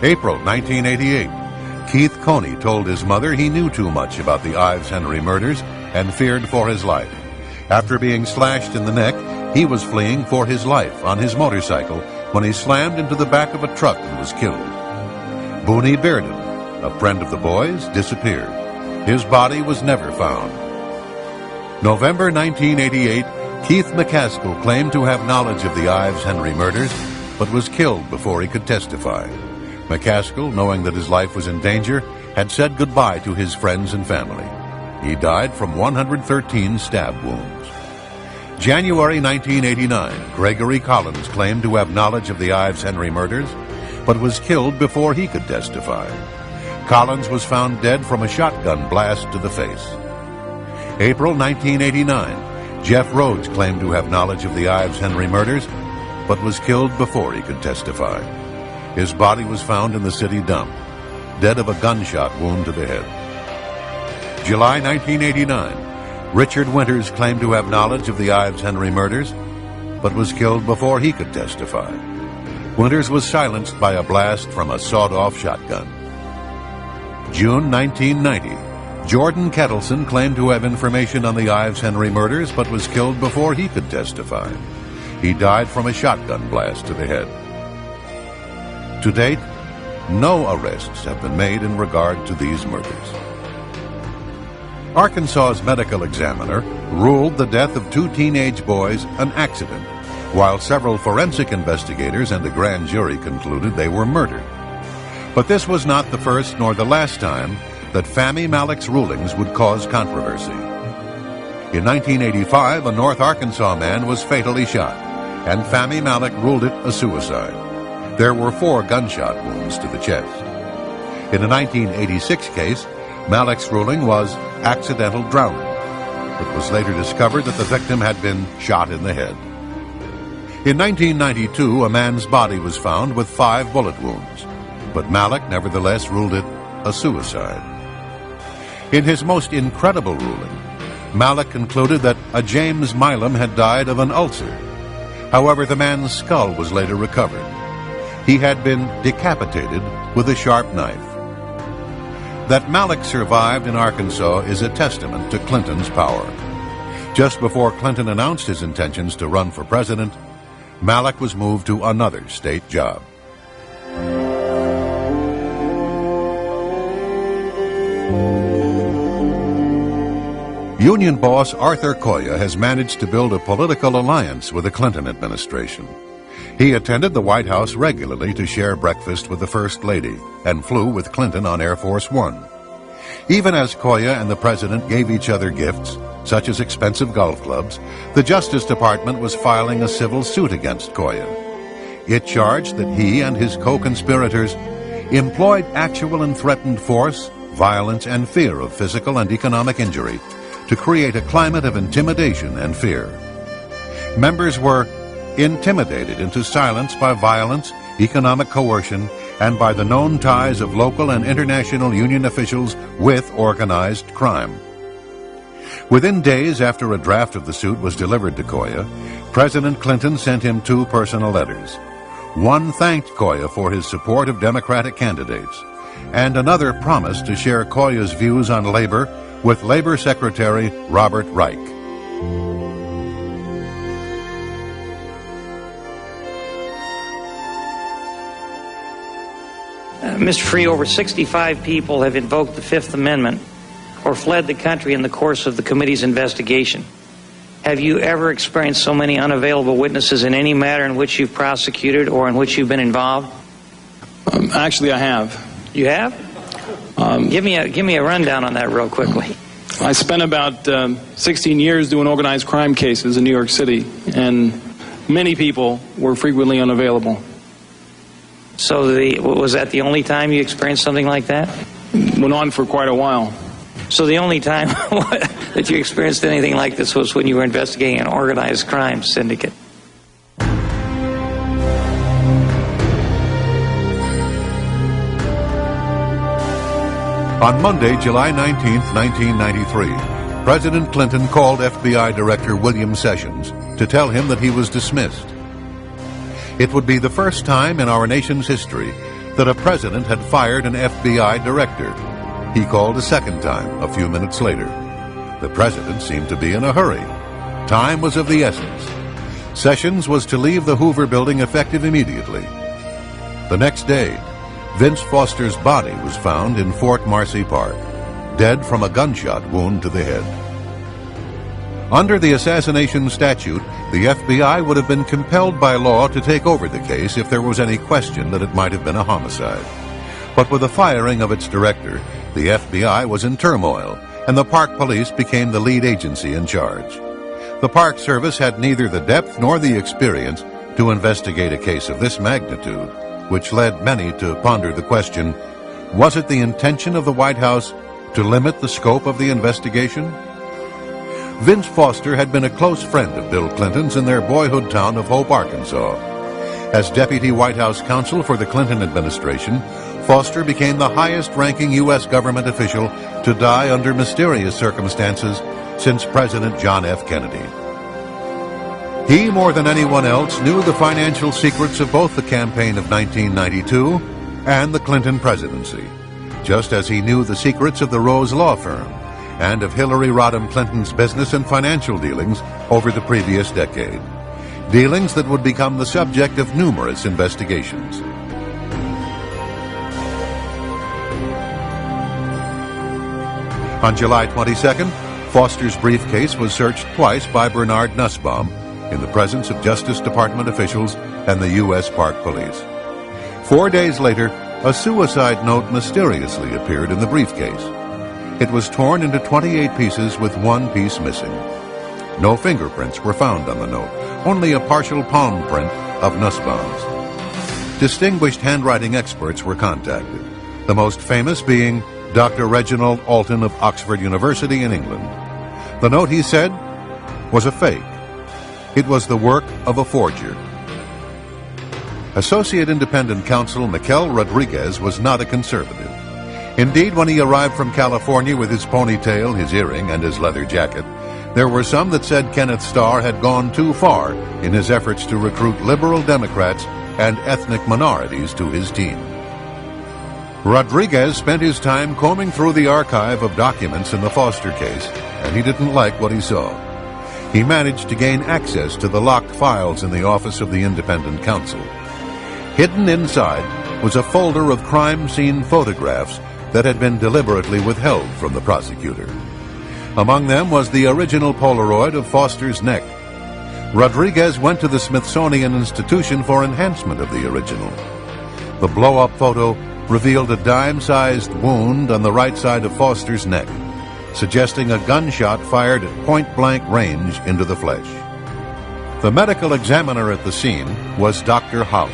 Speaker 1: April 1988, Keith Coney told his mother he knew too much about the Ives-Henry murders and feared for his life. After being slashed in the neck, he was fleeing for his life on his motorcycle when he slammed into the back of a truck and was killed. Booney Bearden, a friend of the boys, disappeared. His body was never found. November 1988, Keith McCaskill claimed to have knowledge of the Ives-Henry murders, but was killed before he could testify. McCaskill, knowing that his life was in danger, had said goodbye to his friends and family. He died from 113 stab wounds. January 1989, Gregory Collins claimed to have knowledge of the Ives-Henry murders, but was killed before he could testify. Collins was found dead from a shotgun blast to the face. April 1989, Jeff Rhodes claimed to have knowledge of the Ives-Henry murders, but was killed before he could testify. His body was found in the city dump, dead of a gunshot wound to the head. July 1989, Richard Winters claimed to have knowledge of the Ives-Henry murders, but was killed before he could testify. Winters was silenced by a blast from a sawed-off shotgun. June 1990, Jordan Kettleson claimed to have information on the Ives-Henry murders, but was killed before he could testify. He died from a shotgun blast to the head. To date, no arrests have been made in regard to these murders. Arkansas's medical examiner ruled the death of 2 teenage boys an accident, while several forensic investigators and a grand jury concluded they were murdered. But this was not the first nor the last time that Fahmy Malik's rulings would cause controversy. In 1985, a North Arkansas man was fatally shot, and Fahmy Malik ruled it a suicide. There were 4 gunshot wounds to the chest. In a 1986 case, Malek's ruling was accidental drowning. It was later discovered that the victim had been shot in the head. In 1992, a man's body was found with 5 bullet wounds, but Malek nevertheless ruled it a suicide. In his most incredible ruling, Malek concluded that a James Milam had died of an ulcer. However, the man's skull was later recovered. He had been decapitated with a sharp knife. That Malek survived in Arkansas is a testament to Clinton's power. Just before Clinton announced his intentions to run for president, Malek was moved to another state job. Union boss Arthur Koya has managed to build a political alliance with the Clinton administration. He attended the White House regularly to share breakfast with the First Lady and flew with Clinton on Air Force One. Even as Koya and the president gave each other gifts, such as expensive golf clubs, the Justice Department was filing a civil suit against Koya. It charged that he and his co-conspirators employed actual and threatened force, violence, and fear of physical and economic injury to create a climate of intimidation and fear. Members were intimidated into silence by violence, economic coercion, and by the known ties of local and international union officials with organized crime. Within days after a draft of the suit was delivered to Koya, President Clinton sent him 2 personal letters. One thanked Koya for his support of Democratic candidates, and another promised to share Koya's views on labor with Labor Secretary Robert Reich.
Speaker 5: Mr. Free, over 65 people have invoked the Fifth Amendment or fled the country in the course of the committee's investigation. Have you ever experienced so many unavailable witnesses in any matter in which you've prosecuted or in which you've been involved?
Speaker 6: Actually, I have.
Speaker 5: You have? Give me a rundown on that real quickly.
Speaker 6: I spent about 16 years doing organized crime cases in New York City, and many people were frequently unavailable.
Speaker 5: So was that the only time you experienced something like that?
Speaker 6: Went on for quite a while.
Speaker 5: So the only time that you experienced anything like this was when you were investigating an organized crime syndicate?
Speaker 1: On Monday, July 19, 1993, President Clinton called FBI Director William Sessions to tell him that he was dismissed. It would be the first time in our nation's history that a president had fired an FBI director. He called a second time a few minutes later. The president seemed to be in a hurry. Time was of the essence. Sessions was to leave the Hoover building effective immediately. The next day, Vince Foster's body was found in Fort Marcy Park, dead from a gunshot wound to the head. Under the assassination statute, the FBI would have been compelled by law to take over the case if there was any question that it might have been a homicide. But with the firing of its director, the FBI was in turmoil, and the Park Police became the lead agency in charge. The Park Service had neither the depth nor the experience to investigate a case of this magnitude, which led many to ponder the question, was it the intention of the White House to limit the scope of the investigation? Vince Foster had been a close friend of Bill Clinton's in their boyhood town of Hope, Arkansas. As Deputy White House Counsel for the Clinton administration, Foster became the highest-ranking U.S. government official to die under mysterious circumstances since President John F. Kennedy. He, more than anyone else, knew the financial secrets of both the campaign of 1992 and the Clinton presidency, just as he knew the secrets of the Rose Law Firm and of Hillary Rodham Clinton's business and financial dealings over the previous decade, dealings that would become the subject of numerous investigations. On July 22nd, Foster's briefcase was searched twice by Bernard Nussbaum in the presence of Justice Department officials and the U.S. Park Police. 4 days later, a suicide note mysteriously appeared in the briefcase. It was torn into 28 pieces with one piece missing. No fingerprints were found on the note, only a partial palm print of Nussbaum's. Distinguished handwriting experts were contacted. the most famous being Dr. Reginald Alton of Oxford University in England. The note, he said, was a fake. It was the work of a forger. Associate Independent Counsel Mikel Rodriguez was not a conservative. Indeed, when he arrived from California with his ponytail, his earring, and his leather jacket, there were some that said Kenneth Starr had gone too far in his efforts to recruit liberal Democrats and ethnic minorities to his team. Rodriguez spent his time combing through the archive of documents in the Foster case, and he didn't like what he saw. He managed to gain access to the locked files in the office of the Independent Counsel. Hidden inside was a folder of crime scene photographs that had been deliberately withheld from the prosecutor. Among them was the original Polaroid of Foster's neck. Rodriguez went to the Smithsonian Institution for enhancement of the original. The blow-up photo revealed a dime-sized wound on the right side of Foster's neck, suggesting a gunshot fired at point-blank range into the flesh. The medical examiner at the scene was Dr. Hout.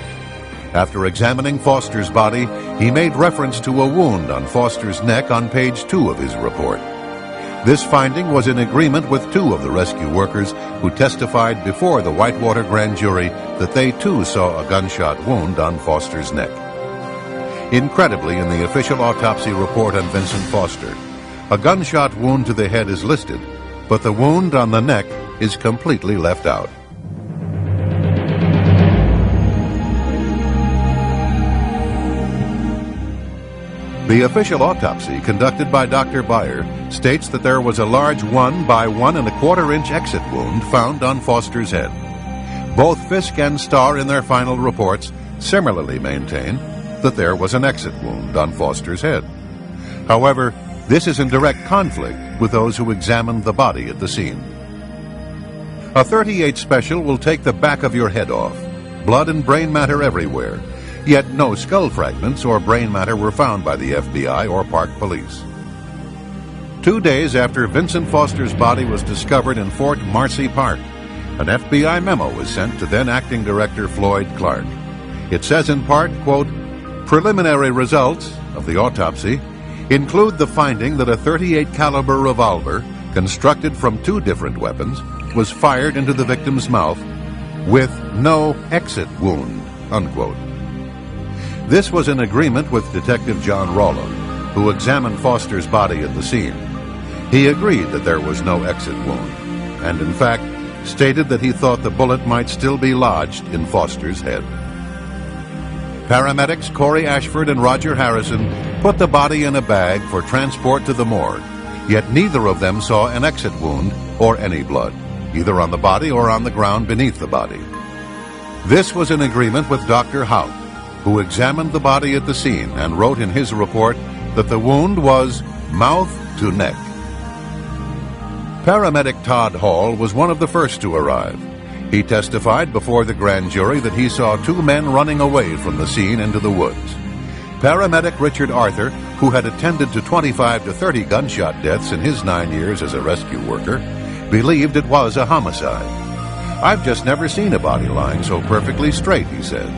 Speaker 1: After examining Foster's body, he made reference to a wound on Foster's neck on page 2 of his report. This finding was in agreement with 2 of the rescue workers who testified before the Whitewater grand jury that they too saw a gunshot wound on Foster's neck. Incredibly, in the official autopsy report on Vincent Foster, a gunshot wound to the head is listed, but the wound on the neck is completely left out. The official autopsy conducted by Dr. Beyer states that there was a large 1 by 1 1/4 inch exit wound found on Foster's head. Both Fisk and Starr in their final reports similarly maintain that there was an exit wound on Foster's head. However, this is in direct conflict with those who examined the body at the scene. A .38 special will take the back of your head off, blood and brain matter everywhere, yet no skull fragments or brain matter were found by the FBI or Park Police. 2 days after Vincent Foster's body was discovered in Fort Marcy Park, an FBI memo was sent to then-acting Director Floyd Clark. It says in part, quote, "Preliminary results of the autopsy include the finding that a .38 caliber revolver, constructed from 2 different weapons, was fired into the victim's mouth with no exit wound," unquote. This was in agreement with Detective John Rollo, who examined Foster's body at the scene. He agreed that there was no exit wound, and in fact stated that he thought the bullet might still be lodged in Foster's head. Paramedics Corey Ashford and Roger Harrison put the body in a bag for transport to the morgue, yet neither of them saw an exit wound or any blood, either on the body or on the ground beneath the body. This was in agreement with Dr. Hout, who examined the body at the scene and wrote in his report that the wound was mouth to neck. Paramedic Todd Hall was one of the first to arrive. He testified before the grand jury that he saw 2 men running away from the scene into the woods. Paramedic Richard Arthur, who had attended to 25 to 30 gunshot deaths in his 9 years as a rescue worker, believed it was a homicide. "I've just never seen a body lying so perfectly straight," he said.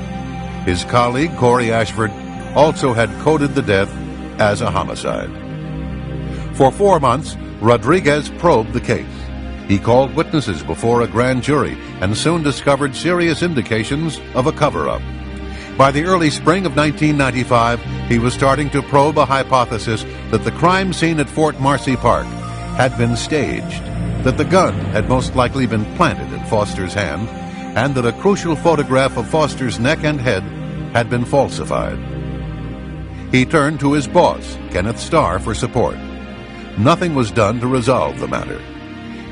Speaker 1: His colleague, Corey Ashford, also had coded the death as a homicide. For 4 months, Rodriguez probed the case. He called witnesses before a grand jury and soon discovered serious indications of a cover-up. By the early spring of 1995, he was starting to probe a hypothesis that the crime scene at Fort Marcy Park had been staged, that the gun had most likely been planted in Foster's hand, and that a crucial photograph of Foster's neck and head had been falsified. He turned to his boss, Kenneth Starr, for support. Nothing was done to resolve the matter.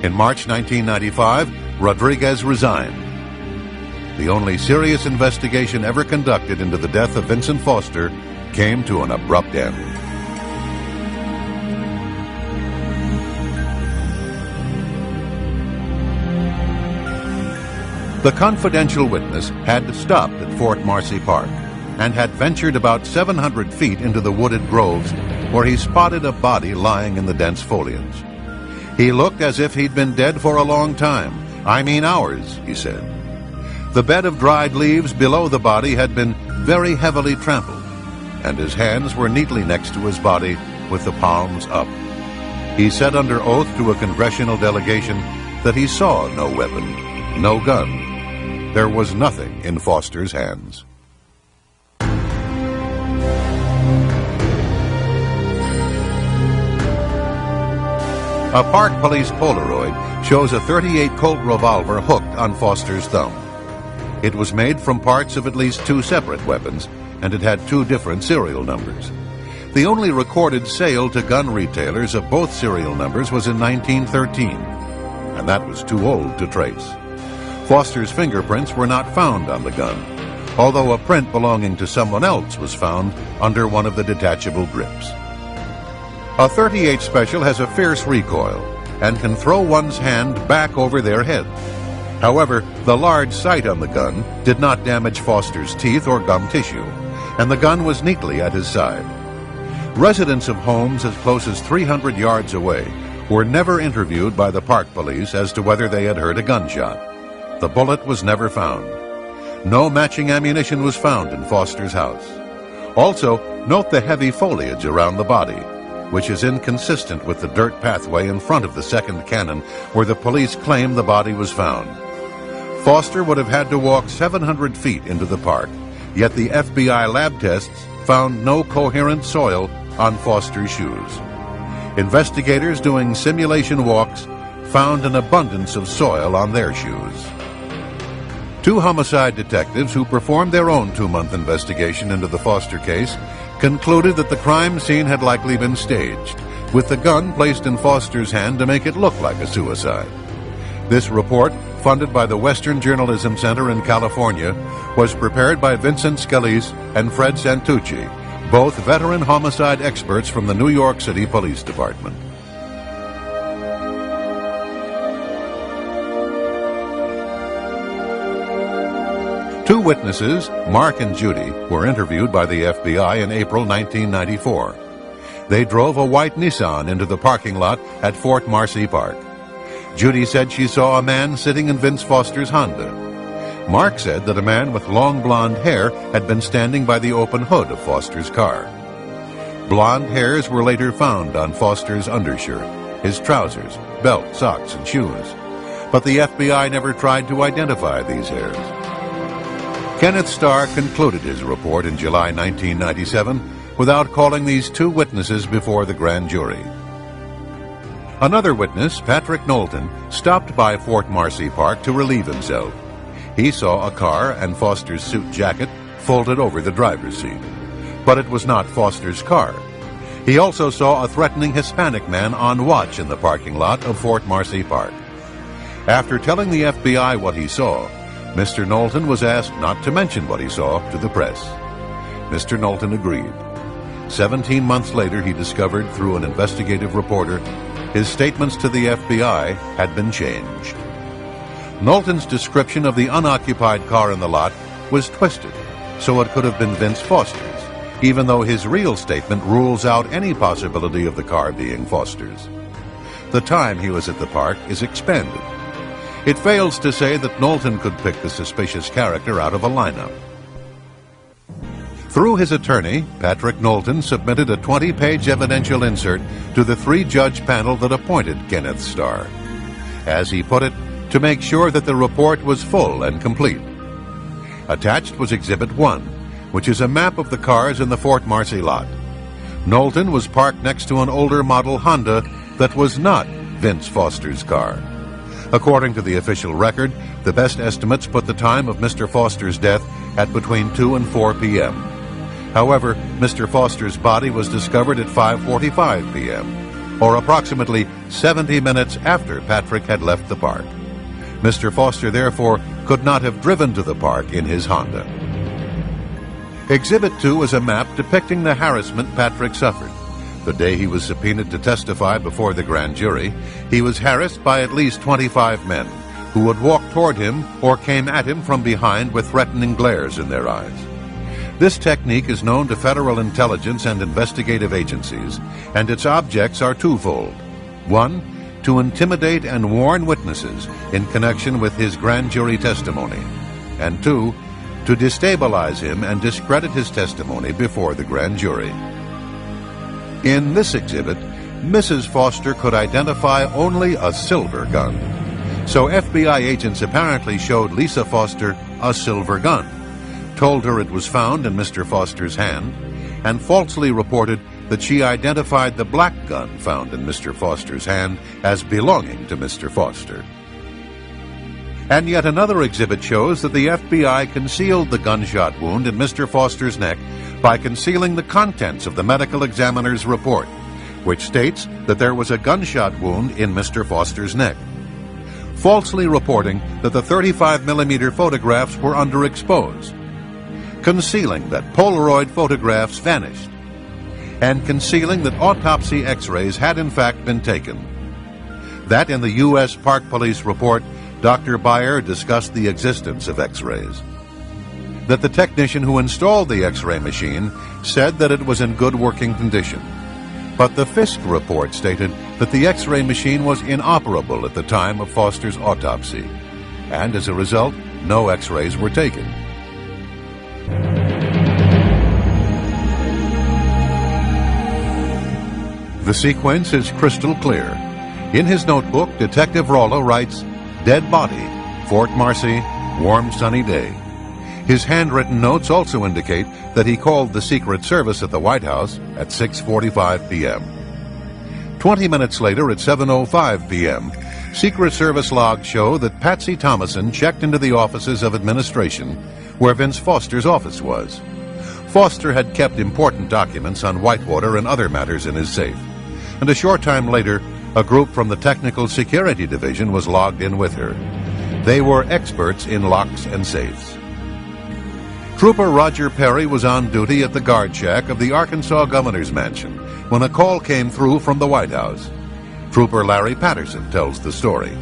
Speaker 1: In March 1995, Rodriguez resigned. The only serious investigation ever conducted into the death of Vincent Foster came to an abrupt end. The confidential witness had stopped at Fort Marcy Park and had ventured about 700 feet into the wooded groves where he spotted a body lying in the dense foliage. He looked as if he'd been dead for a long time. "I mean hours," he said. The bed of dried leaves below the body had been very heavily trampled. and his hands were neatly next to his body with the palms up. He said under oath to a congressional delegation that he saw no weapon, no gun. There was nothing in Foster's hands. A Park Police Polaroid shows a .38 Colt revolver hooked on Foster's thumb. It was made from parts of at least two separate weapons, and it had two different serial numbers. The only recorded sale to gun retailers of both serial numbers was in 1913, and that was too old to trace. Foster's fingerprints were not found on the gun, although a print belonging to someone else was found under one of the detachable grips. A .38 Special has a fierce recoil and can throw one's hand back over their head. However, the large sight on the gun did not damage Foster's teeth or gum tissue, and the gun was neatly at his side. Residents of homes as close as 300 yards away were never interviewed by the Park Police as to whether they had heard a gunshot. The bullet was never found. No matching ammunition was found in Foster's house. Also, note the heavy foliage around the body, which is inconsistent with the dirt pathway in front of the second cannon where the police claim the body was found. Foster would have had to walk 700 feet into the park, yet the FBI lab tests found no coherent soil on Foster's shoes. Investigators doing simulation walks found an abundance of soil on their shoes. Two homicide detectives who performed their own 2-month investigation into the Foster case concluded that the crime scene had likely been staged, with the gun placed in Foster's hand to make it look like a suicide. This report, funded by the Western Journalism Center in California, was prepared by Vincent Scalise and Fred Santucci, both veteran homicide experts from the New York City Police Department. Two witnesses, Mark and Judy, were interviewed by the FBI in April 1994. They drove a white Nissan into the parking lot at Fort Marcy Park. Judy said she saw a man sitting in Vince Foster's Honda. Mark said that a man with long blonde hair had been standing by the open hood of Foster's car. Blonde hairs were later found on Foster's undershirt, his trousers, belt, socks, and shoes. But the FBI never tried to identify these hairs. Kenneth Starr concluded his report in July 1997 without calling these two witnesses before the grand jury. Another witness, Patrick Knowlton, stopped by Fort Marcy Park to relieve himself. He saw a car and Foster's suit jacket folded over the driver's seat. But it was not Foster's car. He also saw a threatening Hispanic man on watch in the parking lot of Fort Marcy Park. After telling the FBI what he saw, Mr. Knowlton was asked not to mention what he saw to the press. Mr. Knowlton agreed. 17 months later, he discovered through an investigative reporter his statements to the FBI had been changed. Knowlton's description of the unoccupied car in the lot was twisted, so it could have been Vince Foster's, even though his real statement rules out any possibility of the car being Foster's. The time he was at the park is expanded. It fails to say that Knowlton could pick the suspicious character out of a lineup. Through his attorney, Patrick Knowlton submitted a 20-page evidential insert to the 3-judge panel that appointed Kenneth Starr. As he put it, to make sure that the report was full and complete. Attached was Exhibit 1, which is a map of the cars in the Fort Marcy lot. Knowlton was parked next to an older model Honda that was not Vince Foster's car. According to the official record, the best estimates put the time of Mr. Foster's death at between 2 and 4 p.m. However, Mr. Foster's body was discovered at 5:45 p.m., or approximately 70 minutes after Patrick had left the park. Mr. Foster, therefore, could not have driven to the park in his Honda. Exhibit 2 is a map depicting the harassment Patrick suffered. The day he was subpoenaed to testify before the grand jury, he was harassed by at least 25 men who would walk toward him or came at him from behind with threatening glares in their eyes. This technique is known to federal intelligence and investigative agencies, and its objects are twofold. 1, to intimidate and warn witnesses in connection with his grand jury testimony, and 2, to destabilize him and discredit his testimony before the grand jury. In this exhibit, Mrs. Foster could identify only a silver gun. So FBI agents apparently showed Lisa Foster a silver gun, told her it was found in Mr. Foster's hand, and falsely reported that she identified the black gun found in Mr. Foster's hand as belonging to Mr. Foster. And yet another exhibit shows that the FBI concealed the gunshot wound in Mr. Foster's neck by concealing the contents of the medical examiner's report, which states that there was a gunshot wound in Mr. Foster's neck, falsely reporting that the 35mm photographs were underexposed, concealing that Polaroid photographs vanished, and concealing that autopsy x-rays had in fact been taken. That in the U.S. Park Police report, Dr. Beyer discussed the existence of x-rays. That the technician who installed the x-ray machine said that it was in good working condition. But the Fisk report stated that the x-ray machine was inoperable at the time of Foster's autopsy, and as a result, no x-rays were taken. The sequence is crystal clear. In his notebook, Detective Rollo writes, "Dead body, Fort Marcy, warm sunny day." His handwritten notes also indicate that he called the Secret Service at the White House at 6:45 p.m. 20 minutes later at 7:05 p.m., Secret Service logs show that Patsy Thomason checked into the offices of administration where Vince Foster's office was. Foster had kept important documents on Whitewater and other matters in his safe, and a short time later, a group from the Technical Security Division was logged in with her. They were experts in locks and safes. Trooper Roger Perry was on duty at the guard shack of the Arkansas Governor's Mansion when a call came through from the White House. Trooper Larry Patterson tells the story.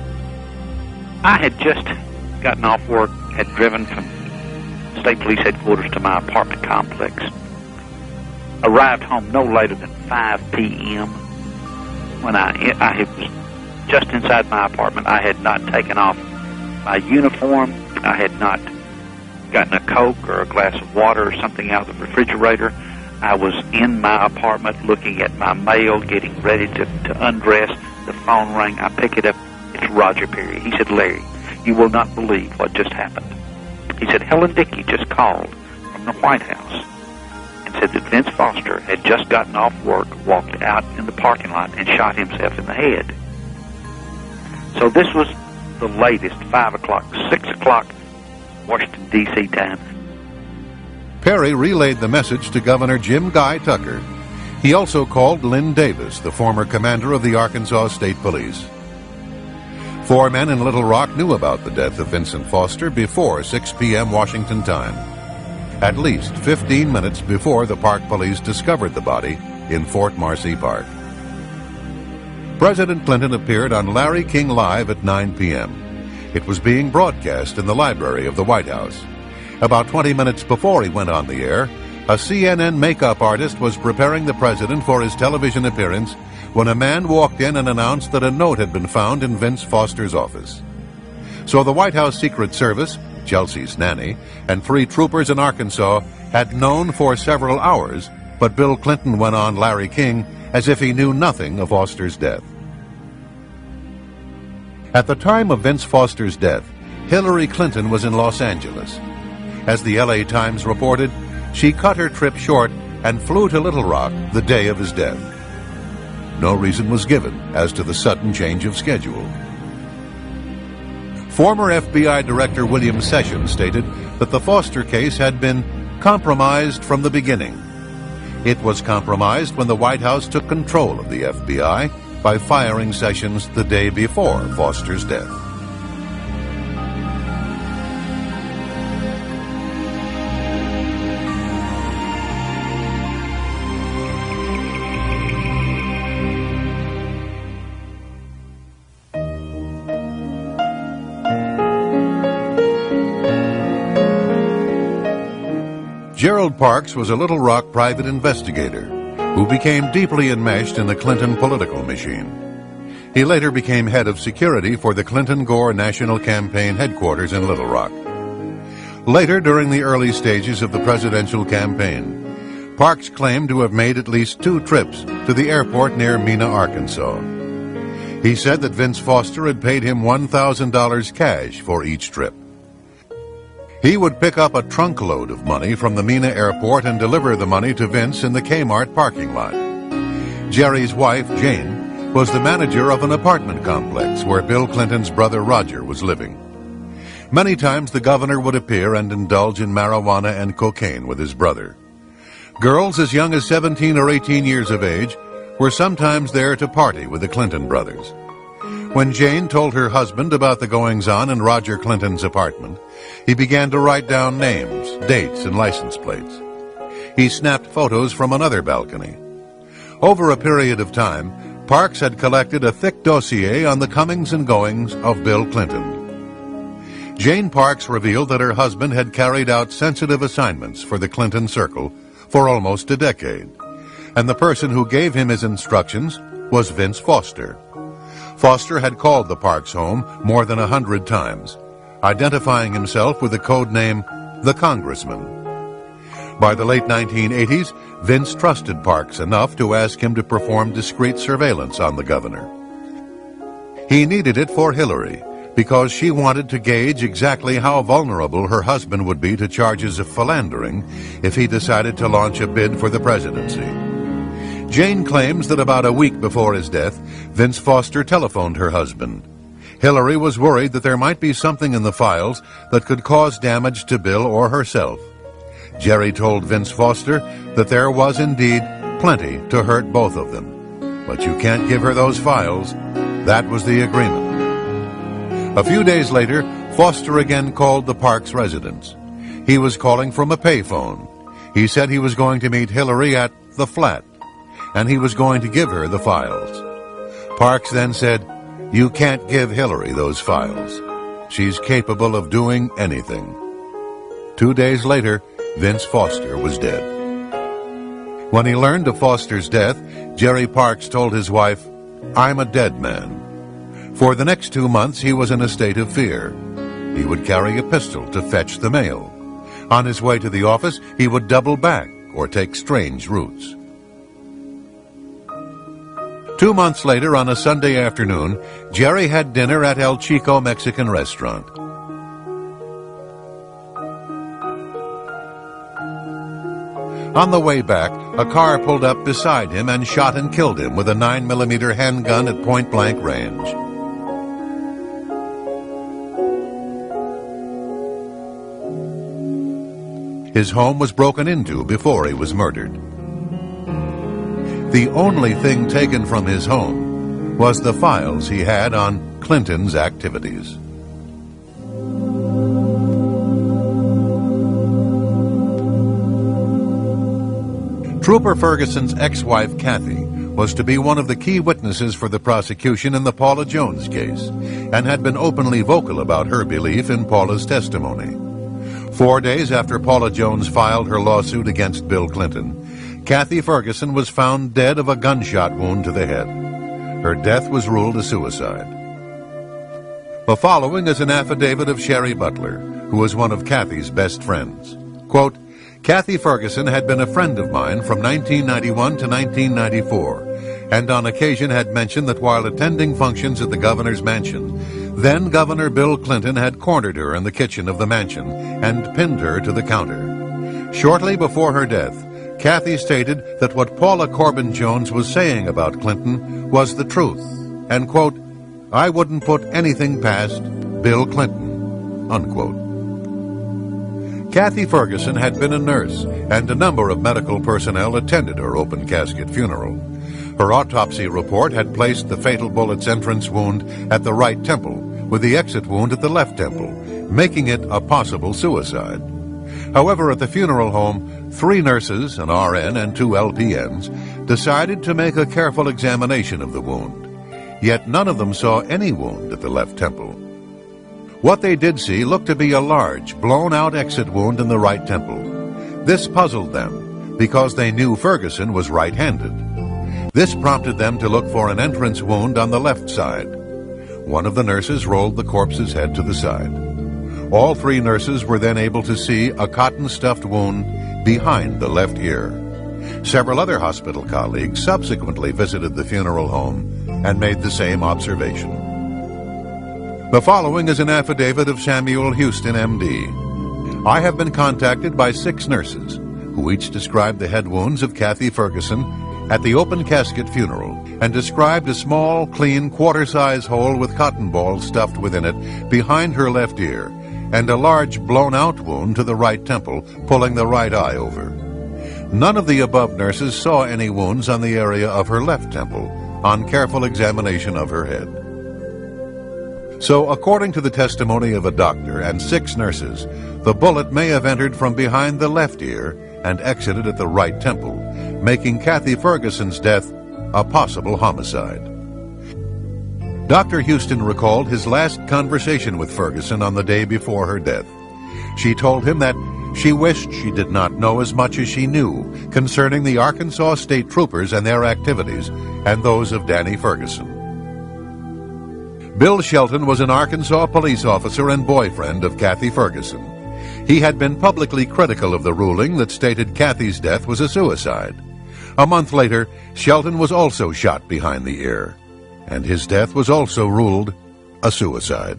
Speaker 2: I had just gotten off work, had driven from State Police Headquarters to my apartment complex. Arrived home no later than 5 p.m. When I was just inside my apartment. I had not taken off my uniform. I had not gotten a Coke or a glass of water or something out of the refrigerator. I was in my apartment looking at my mail, getting ready to undress. The phone rang. I pick it up. It's Roger Perry. He said, "Larry, you will not believe what just happened." He said, "Helen Dickey just called from the White House and said that Vince Foster had just gotten off work, walked out in the parking lot, and shot himself in the head." So this was the latest, 5 o'clock, 6 o'clock, Washington, D.C. time.
Speaker 1: Perry relayed the message to Governor Jim Guy Tucker. He also called Lynn Davis, the former commander of the Arkansas State Police. 4 men in Little Rock knew about the death of Vincent Foster before 6 p.m. Washington time, at least 15 minutes before the Park Police discovered the body in Fort Marcy Park. President Clinton appeared on Larry King Live at 9 p.m. It was being broadcast in the library of the White House. About 20 minutes before he went on the air, a CNN makeup artist was preparing the president for his television appearance when a man walked in and announced that a note had been found in Vince Foster's office. So the White House Secret Service, Chelsea's nanny, and 3 troopers in Arkansas had known for several hours, but Bill Clinton went on Larry King as if he knew nothing of Foster's death. At the time of Vince Foster's death, Hillary Clinton was in Los Angeles. As the LA Times reported, she cut her trip short and flew to Little Rock the day of his death. No reason was given as to the sudden change of schedule. Former FBI Director William Sessions stated that the Foster case had been compromised from the beginning. It was compromised when the White House took control of the FBI by firing Sessions the day before Foster's death. Gerald Parks was a Little Rock private investigator who became deeply enmeshed in the Clinton political machine. He later became head of security for the Clinton-Gore National Campaign headquarters in Little Rock. Later, during the early stages of the presidential campaign, Parks claimed to have made at least 2 trips to the airport near Mena, Arkansas. He said that Vince Foster had paid him $1,000 cash for each trip. He would pick up a trunk load of money from the Mena airport and deliver the money to Vince in the Kmart parking lot. Jerry's wife, Jane, was the manager of an apartment complex where Bill Clinton's brother Roger was living. Many times the governor would appear and indulge in marijuana and cocaine with his brother. Girls as young as 17 or 18 years of age were sometimes there to party with the Clinton brothers. When Jane told her husband about the goings-on in Roger Clinton's apartment, he began to write down names, dates, and license plates. He snapped photos from another balcony. Over a period of time, Parks had collected a thick dossier on the comings and goings of Bill Clinton. Jane Parks revealed that her husband had carried out sensitive assignments for the Clinton circle for almost a decade, and the person who gave him his instructions was Vince Foster. Foster had called the Parks home more than 100 times, identifying himself with the code name the Congressman. By the late 1980s, Vince trusted Parks enough to ask him to perform discreet surveillance on the governor. He needed it for Hillary, because she wanted to gauge exactly how vulnerable her husband would be to charges of philandering if he decided to launch a bid for the presidency. Jane claims that about a week before his death, Vince Foster telephoned her husband. Hillary was worried that there might be something in the files that could cause damage to Bill or herself. Jerry told Vince Foster that there was indeed plenty to hurt both of them. But you can't give her those files. That was the agreement. A few days later, Foster again called the Parks residence. He was calling from a payphone. He said he was going to meet Hillary at the flat, and he was going to give her the files. Parks then said, "You can't give Hillary those files. She's capable of doing anything." 2 days later, Vince Foster was dead. When he learned of Foster's death, Jerry Parks told his wife, "I'm a dead man." For the next 2 months, he was in a state of fear. He would carry a pistol to fetch the mail. On his way to the office, he would double back or take strange routes. 2 months later, on a Sunday afternoon, Jerry had dinner at El Chico Mexican restaurant. On the way back, a car pulled up beside him and shot and killed him with a 9mm handgun at point-blank range. His home was broken into before he was murdered. The only thing taken from his home was the files he had on Clinton's activities. Trooper Ferguson's ex-wife, Kathy, was to be one of the key witnesses for the prosecution in the Paula Jones case, and had been openly vocal about her belief in Paula's testimony. 4 days after Paula Jones filed her lawsuit against Bill Clinton, Kathy Ferguson was found dead of a gunshot wound to the head. Her death was ruled a suicide. The following is an affidavit of Sherry Butler, who was one of Kathy's best friends. Quote, "Kathy Ferguson had been a friend of mine from 1991 to 1994, and on occasion had mentioned that while attending functions at the governor's mansion, then Governor Bill Clinton had cornered her in the kitchen of the mansion and pinned her to the counter. Shortly before her death, Kathy stated that what Paula Corbin Jones was saying about Clinton was the truth, and, quote, "I wouldn't put anything past Bill Clinton," unquote. Kathy Ferguson had been a nurse, and a number of medical personnel attended her open casket funeral. Her autopsy report had placed the fatal bullet's entrance wound at the right temple, with the exit wound at the left temple, making it a possible suicide. However, at the funeral home, 3 nurses, an RN and 2 LPNs, decided to make a careful examination of the wound. Yet none of them saw any wound at the left temple. What they did see looked to be a large, blown-out exit wound in the right temple. This puzzled them, because they knew Ferguson was right-handed. This prompted them to look for an entrance wound on the left side. One of the nurses rolled the corpse's head to the side. All three nurses were then able to see a cotton-stuffed wound behind the left ear. Several other hospital colleagues subsequently visited the funeral home and made the same observation. The following is an affidavit of Samuel Houston, M.D. I have been contacted by 6 nurses who each described the head wounds of Kathy Ferguson at the open casket funeral and described a small, clean, quarter-size hole with cotton balls stuffed within it behind her left ear and a large blown-out wound to the right temple, pulling the right eye over. None of the above nurses saw any wounds on the area of her left temple on careful examination of her head. So, according to the testimony of a doctor and 6 nurses, the bullet may have entered from behind the left ear and exited at the right temple, making Kathy Ferguson's death a possible homicide. Dr. Houston recalled his last conversation with Ferguson on the day before her death. She told him that she wished she did not know as much as she knew concerning the Arkansas State Troopers and their activities and those of Danny Ferguson. Bill Shelton was an Arkansas police officer and boyfriend of Kathy Ferguson. He had been publicly critical of the ruling that stated Kathy's death was a suicide. A month later, Shelton was also shot behind the ear, and his death was also ruled a suicide.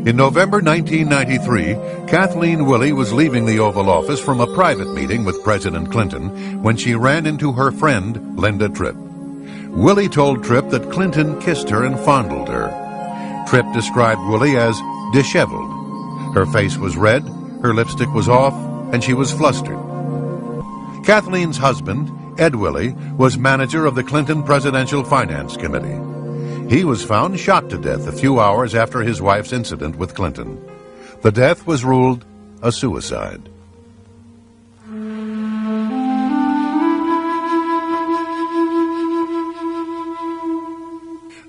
Speaker 1: In November 1993, Kathleen Willey was leaving the Oval Office from a private meeting with President Clinton when she ran into her friend, Linda Tripp. Willey told Tripp that Clinton kissed her and fondled her. Tripp described Willey as disheveled. Her face was red, her lipstick was off, and she was flustered. Kathleen's husband, Ed Willey, was manager of the Clinton Presidential Finance Committee. He was found shot to death a few hours after his wife's incident with Clinton. The death was ruled a suicide.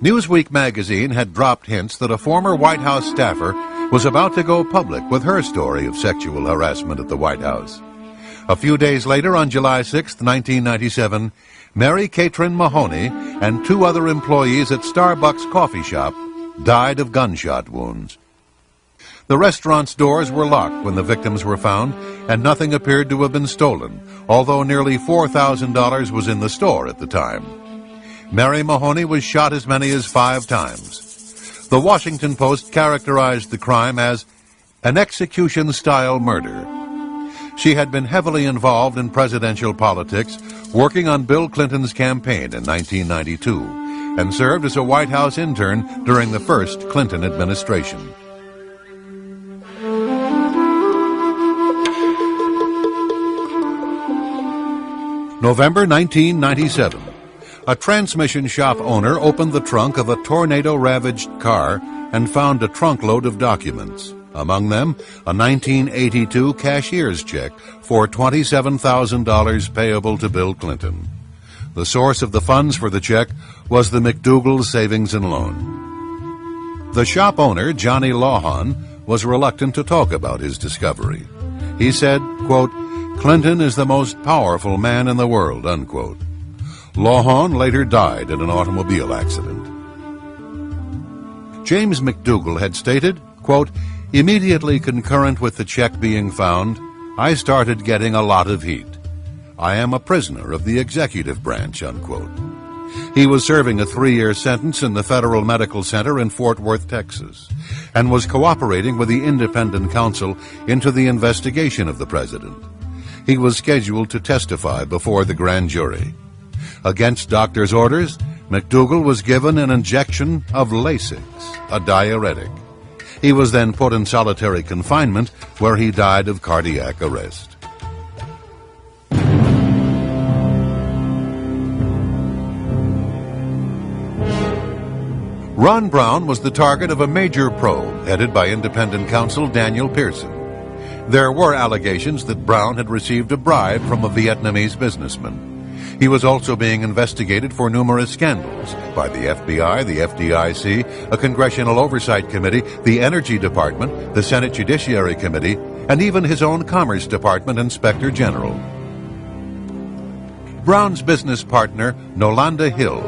Speaker 1: Newsweek magazine had dropped hints that a former White House staffer was about to go public with her story of sexual harassment at the White House. A few days later, on July 6, 1997, Mary Catrin Mahoney and 2 other employees at Starbucks coffee shop died of gunshot wounds. The restaurant's doors were locked when the victims were found, and nothing appeared to have been stolen, although nearly $4,000 was in the store at the time. Mary Mahoney was shot as many as 5 times. The Washington Post characterized the crime as an execution-style murder. She had been heavily involved in presidential politics, working on Bill Clinton's campaign in 1992, and served as a White House intern during the first Clinton administration. November 1997. A transmission shop owner opened the trunk of a tornado-ravaged car and found a trunkload of documents. Among them, a 1982 cashier's check for $27,000 payable to Bill Clinton. The source of the funds for the check was the McDougal Savings and Loan. The shop owner, Johnny Lawhon, was reluctant to talk about his discovery. He said, quote, "Clinton is the most powerful man in the world," unquote. Lawhon later died in an automobile accident. James McDougal had stated, quote, "Immediately concurrent with the check being found, I started getting a lot of heat. I am a prisoner of the executive branch," unquote. He was serving a 3-year sentence in the Federal Medical Center in Fort Worth, Texas, and was cooperating with the independent counsel into the investigation of the president. He was scheduled to testify before the grand jury. Against doctor's orders, McDougal was given an injection of Lasix, a diuretic. He was then put in solitary confinement, where he died of cardiac arrest. Ron Brown was the target of a major probe headed by independent counsel Daniel Pearson. There were allegations that Brown had received a bribe from a Vietnamese businessman. He was also being investigated for numerous scandals by the FBI, the FDIC, a Congressional Oversight Committee, the Energy Department, the Senate Judiciary Committee, and even his own Commerce Department Inspector General. Brown's business partner, Nolanda Hill,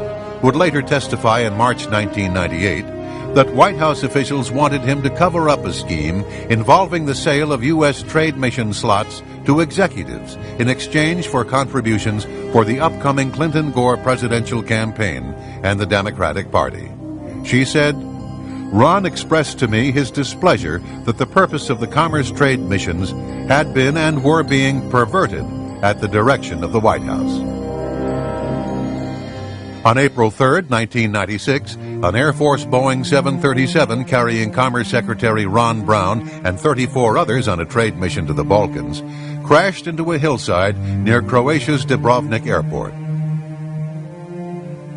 Speaker 1: would later testify in March 1998 that White House officials wanted him to cover up a scheme involving the sale of U.S. trade mission slots to executives in exchange for contributions for the upcoming Clinton-Gore presidential campaign and the Democratic Party. She said, "Ron expressed to me his displeasure that the purpose of the commerce trade missions had been and were being perverted at the direction of the White House." On April 3, 1996, an Air Force Boeing 737 carrying Commerce Secretary Ron Brown and 34 others on a trade mission to the Balkans crashed into a hillside near Croatia's Dubrovnik Airport.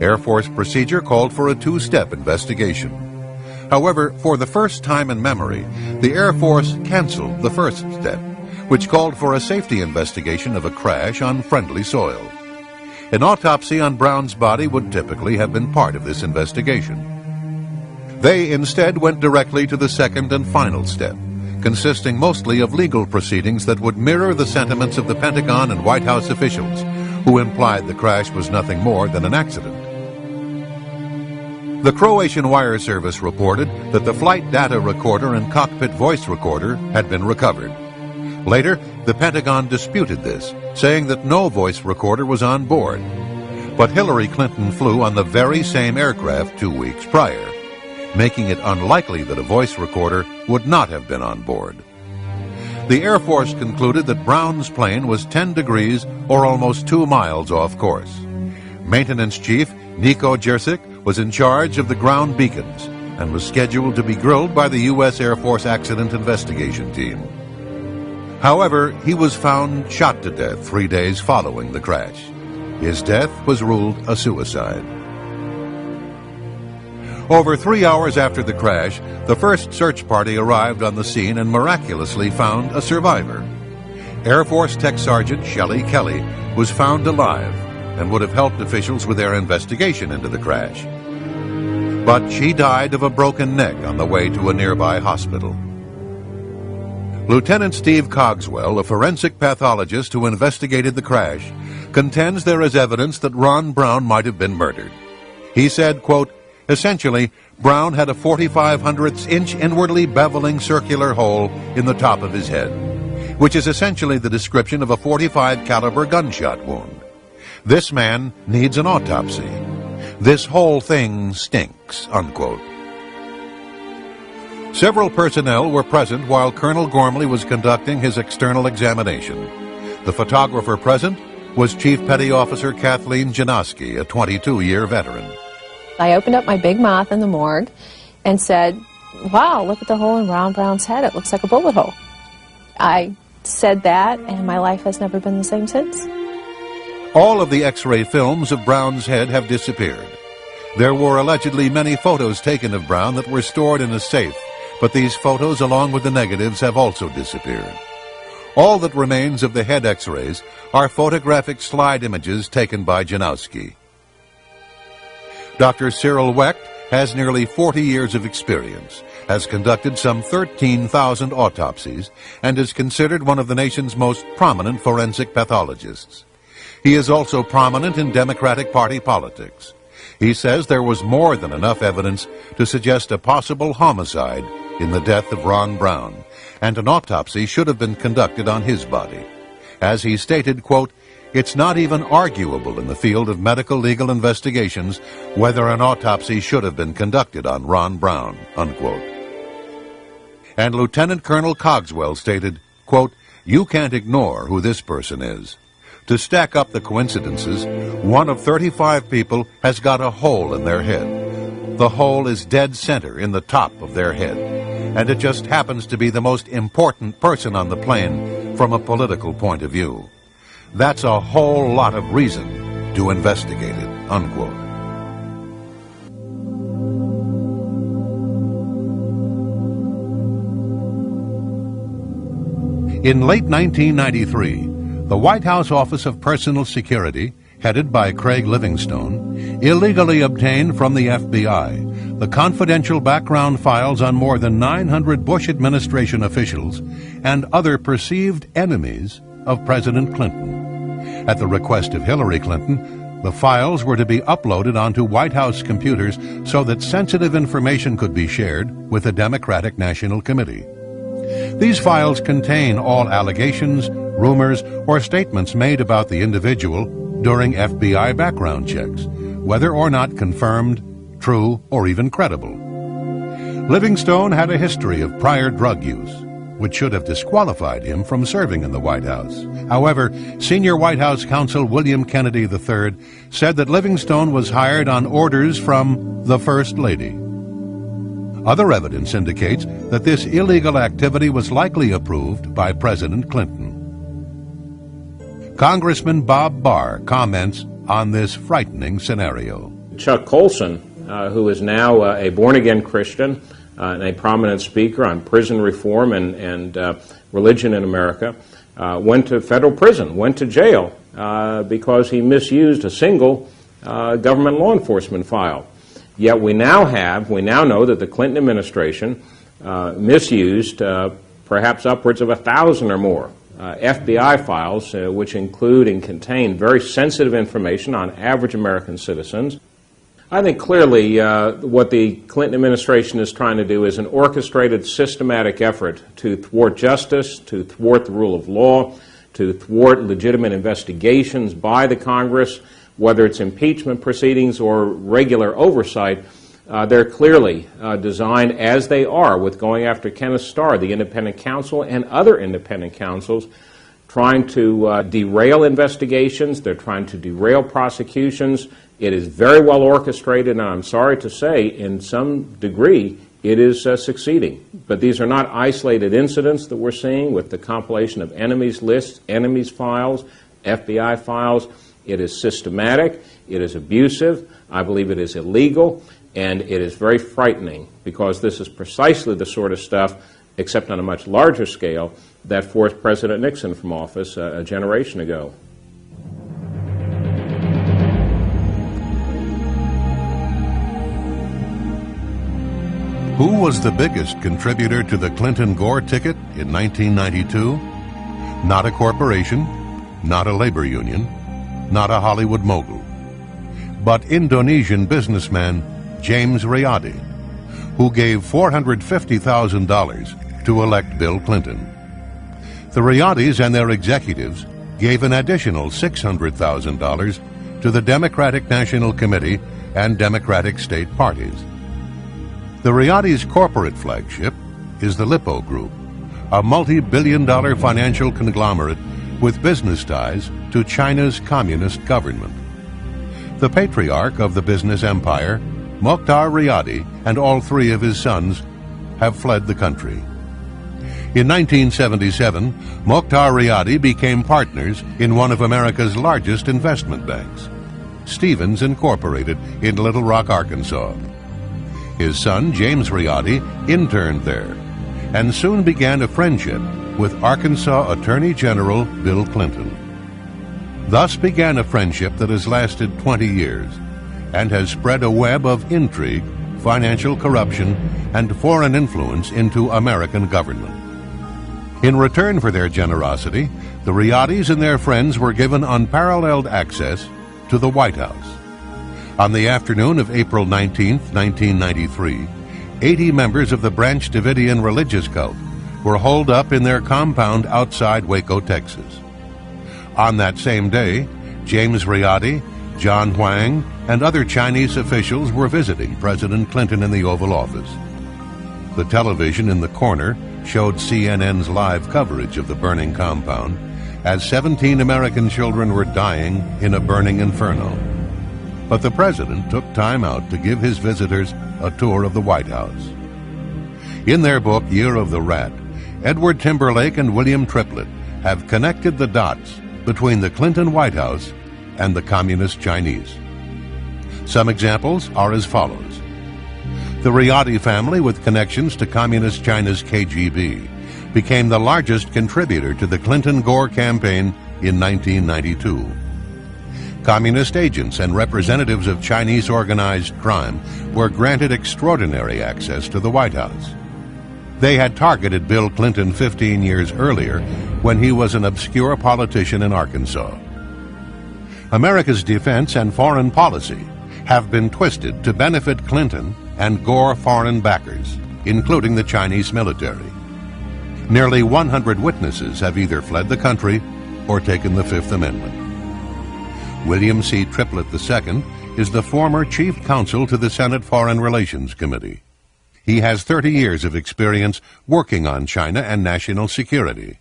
Speaker 1: Air Force procedure called for a two-step investigation. However, for the first time in memory, the Air Force canceled the first step, which called for a safety investigation of a crash on friendly soil. An autopsy on Brown's body would typically have been part of this investigation. They instead went directly to the second and final step, consisting mostly of legal proceedings that would mirror the sentiments of the Pentagon and White House officials, who implied the crash was nothing more than an accident. The Croatian wire service reported that the flight data recorder and cockpit voice recorder had been recovered. Later, the Pentagon disputed this, saying that no voice recorder was on board. But Hillary Clinton flew on the very same aircraft 2 weeks prior, making it unlikely that a voice recorder would not have been on board. The Air Force concluded that Brown's plane was 10 degrees or almost 2 miles off course. Maintenance Chief Nico Jersic was in charge of the ground beacons and was scheduled to be grilled by the U.S. Air Force Accident Investigation Team. However, he was found shot to death 3 days following the crash. His death was ruled a suicide. Over 3 hours after the crash, the first search party arrived on the scene and miraculously found a survivor. Air Force Tech Sergeant Shelley Kelly was found alive and would have helped officials with their investigation into the crash. But she died of a broken neck on the way to a nearby hospital. Lieutenant Steve Cogswell, a forensic pathologist who investigated the crash, contends there is evidence that Ron Brown might have been murdered. He said, quote, "Essentially, Brown had a 45/100-inch inwardly beveling circular hole in the top of his head, which is essentially the description of a .45 caliber gunshot wound. This man needs an autopsy. This whole thing stinks," unquote. Several personnel were present while Colonel Gormley was conducting his external examination. The photographer present was Chief Petty Officer Kathleen Janowski, a 22-year veteran.
Speaker 7: I opened up my big mouth in the morgue and said, "Wow, look at the hole in Ron Brown's head. It looks like a bullet hole." I said that, and my life has never been the same since.
Speaker 1: All of the X-ray films of Brown's head have disappeared. There were allegedly many photos taken of Brown that were stored in a safe, but these photos, along with the negatives, have also disappeared. All that remains of the head X-rays are photographic slide images taken by Janowski. Dr. Cyril Wecht has nearly 40 years of experience, has conducted some 13,000 autopsies, and is considered one of the nation's most prominent forensic pathologists. He is also prominent in Democratic Party politics. He says there was more than enough evidence to suggest a possible homicide in the death of Ron Brown, and an autopsy should have been conducted on his body. As he stated, quote, "It's not even arguable in the field of medical legal investigations whether an autopsy should have been conducted on Ron Brown," unquote. And Lieutenant Colonel Cogswell stated, quote, "You can't ignore who this person is. To stack up the coincidences, one of 35 people has got a hole in their head. The hole is dead center in the top of their head, and it just happens to be the most important person on the plane from a political point of view. That's a whole lot of reason to investigate it," unquote. In late 1993, the White House Office of Personal Security, headed by Craig Livingstone, illegally obtained from the FBI the confidential background files on more than 900 Bush administration officials and other perceived enemies of President Clinton. At the request of Hillary Clinton, the files were to be uploaded onto White House computers so that sensitive information could be shared with the Democratic National Committee. These files contain all allegations, rumors, or statements made about the individual during FBI background checks, whether or not confirmed, true, or even credible. Livingstone had a history of prior drug use, which should have disqualified him from serving in the White House. However, senior White House counsel William Kennedy III said that Livingstone was hired on orders from the First Lady. Other evidence indicates that this illegal activity was likely approved by President Clinton. Congressman Bob Barr comments on this frightening scenario.
Speaker 8: Chuck Colson, who is now a born-again Christian and a prominent speaker on prison reform and religion in America, went to federal prison, went to jail because he misused a single government law enforcement file. Yet we now know that the Clinton administration misused perhaps upwards of 1,000 or more FBI files, which include and contain very sensitive information on average American citizens. I think clearly what the Clinton administration is trying to do is an orchestrated, systematic effort to thwart justice, to thwart the rule of law, to thwart legitimate investigations by the Congress, whether it's impeachment proceedings or regular oversight. They're clearly designed, as they are, with going after Kenneth Starr, the independent counsel, and other independent counsels, trying to derail investigations. They're trying to derail prosecutions. It is very well orchestrated, and I'm sorry to say, in some degree, it is succeeding. But these are not isolated incidents that we're seeing with the compilation of enemies lists, enemies files, FBI files. It is systematic, it is abusive, I believe it is illegal, and it is very frightening because this is precisely the sort of stuff, except on a much larger scale, that forced President Nixon from office a generation ago.
Speaker 1: Who was the biggest contributor to the Clinton-Gore ticket in 1992? Not a corporation, not a labor union, not a Hollywood mogul, but Indonesian businessman James Riyadi, who gave $450,000 to elect Bill Clinton. The Riyadis and their executives gave an additional $600,000 to the Democratic National Committee and Democratic state parties. The Riyadis' corporate flagship is the Lippo Group, a multi-billion-dollar financial conglomerate with business ties to China's communist government. The patriarch of the business empire, Mokhtar Riyadi, and all three of his sons have fled the country. In 1977, Mokhtar Riyadi became partners in one of America's largest investment banks, Stevens Incorporated in Little Rock, Arkansas. His son, James Riyadi, interned there and soon began a friendship with Arkansas Attorney General Bill Clinton. Thus began a friendship that has lasted 20 years and has spread a web of intrigue, financial corruption, and foreign influence into American government. In return for their generosity, the Riyadis and their friends were given unparalleled access to the White House. On the afternoon of April 19, 1993, 80 members of the Branch Davidian religious cult were holed up in their compound outside Waco, Texas. On that same day, James Riyadi, John Huang, and other Chinese officials were visiting President Clinton in the Oval Office. The television in the corner showed CNN's live coverage of the burning compound as 17 American children were dying in a burning inferno. But the president took time out to give his visitors a tour of the White House. In their book, Year of the Rat, Edward Timberlake and William Triplett have connected the dots between the Clinton White House and the Communist Chinese. Some examples are as follows. The Riyadi family, with connections to Communist China's KGB, became the largest contributor to the Clinton-Gore campaign in 1992. Communist agents and representatives of Chinese organized crime were granted extraordinary access to the White House. They had targeted Bill Clinton 15 years earlier when he was an obscure politician in Arkansas. America's defense and foreign policy have been twisted to benefit Clinton and Gore foreign backers, including the Chinese military. Nearly 100 witnesses have either fled the country or taken the Fifth Amendment. William C. Triplett II is the former chief counsel to the Senate Foreign Relations Committee. He has 30 years of experience working on China and national security.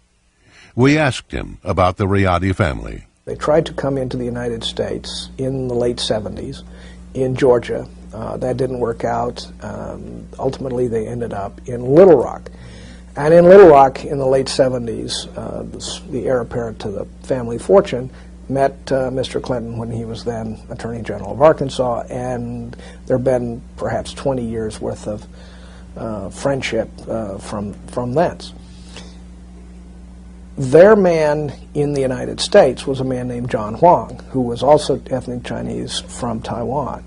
Speaker 1: We asked him about the Riyadi family.
Speaker 9: They tried to come into the United States in the late 70s in Georgia. That didn't work out. Ultimately, they ended up in Little Rock. And in Little Rock in the late 70s, the heir apparent to the family fortune met Mr. Clinton when he was then Attorney General of Arkansas, and there have been perhaps 20 years worth of friendship from thence. Their man in the United States was a man named John Huang, who was also ethnic Chinese from Taiwan,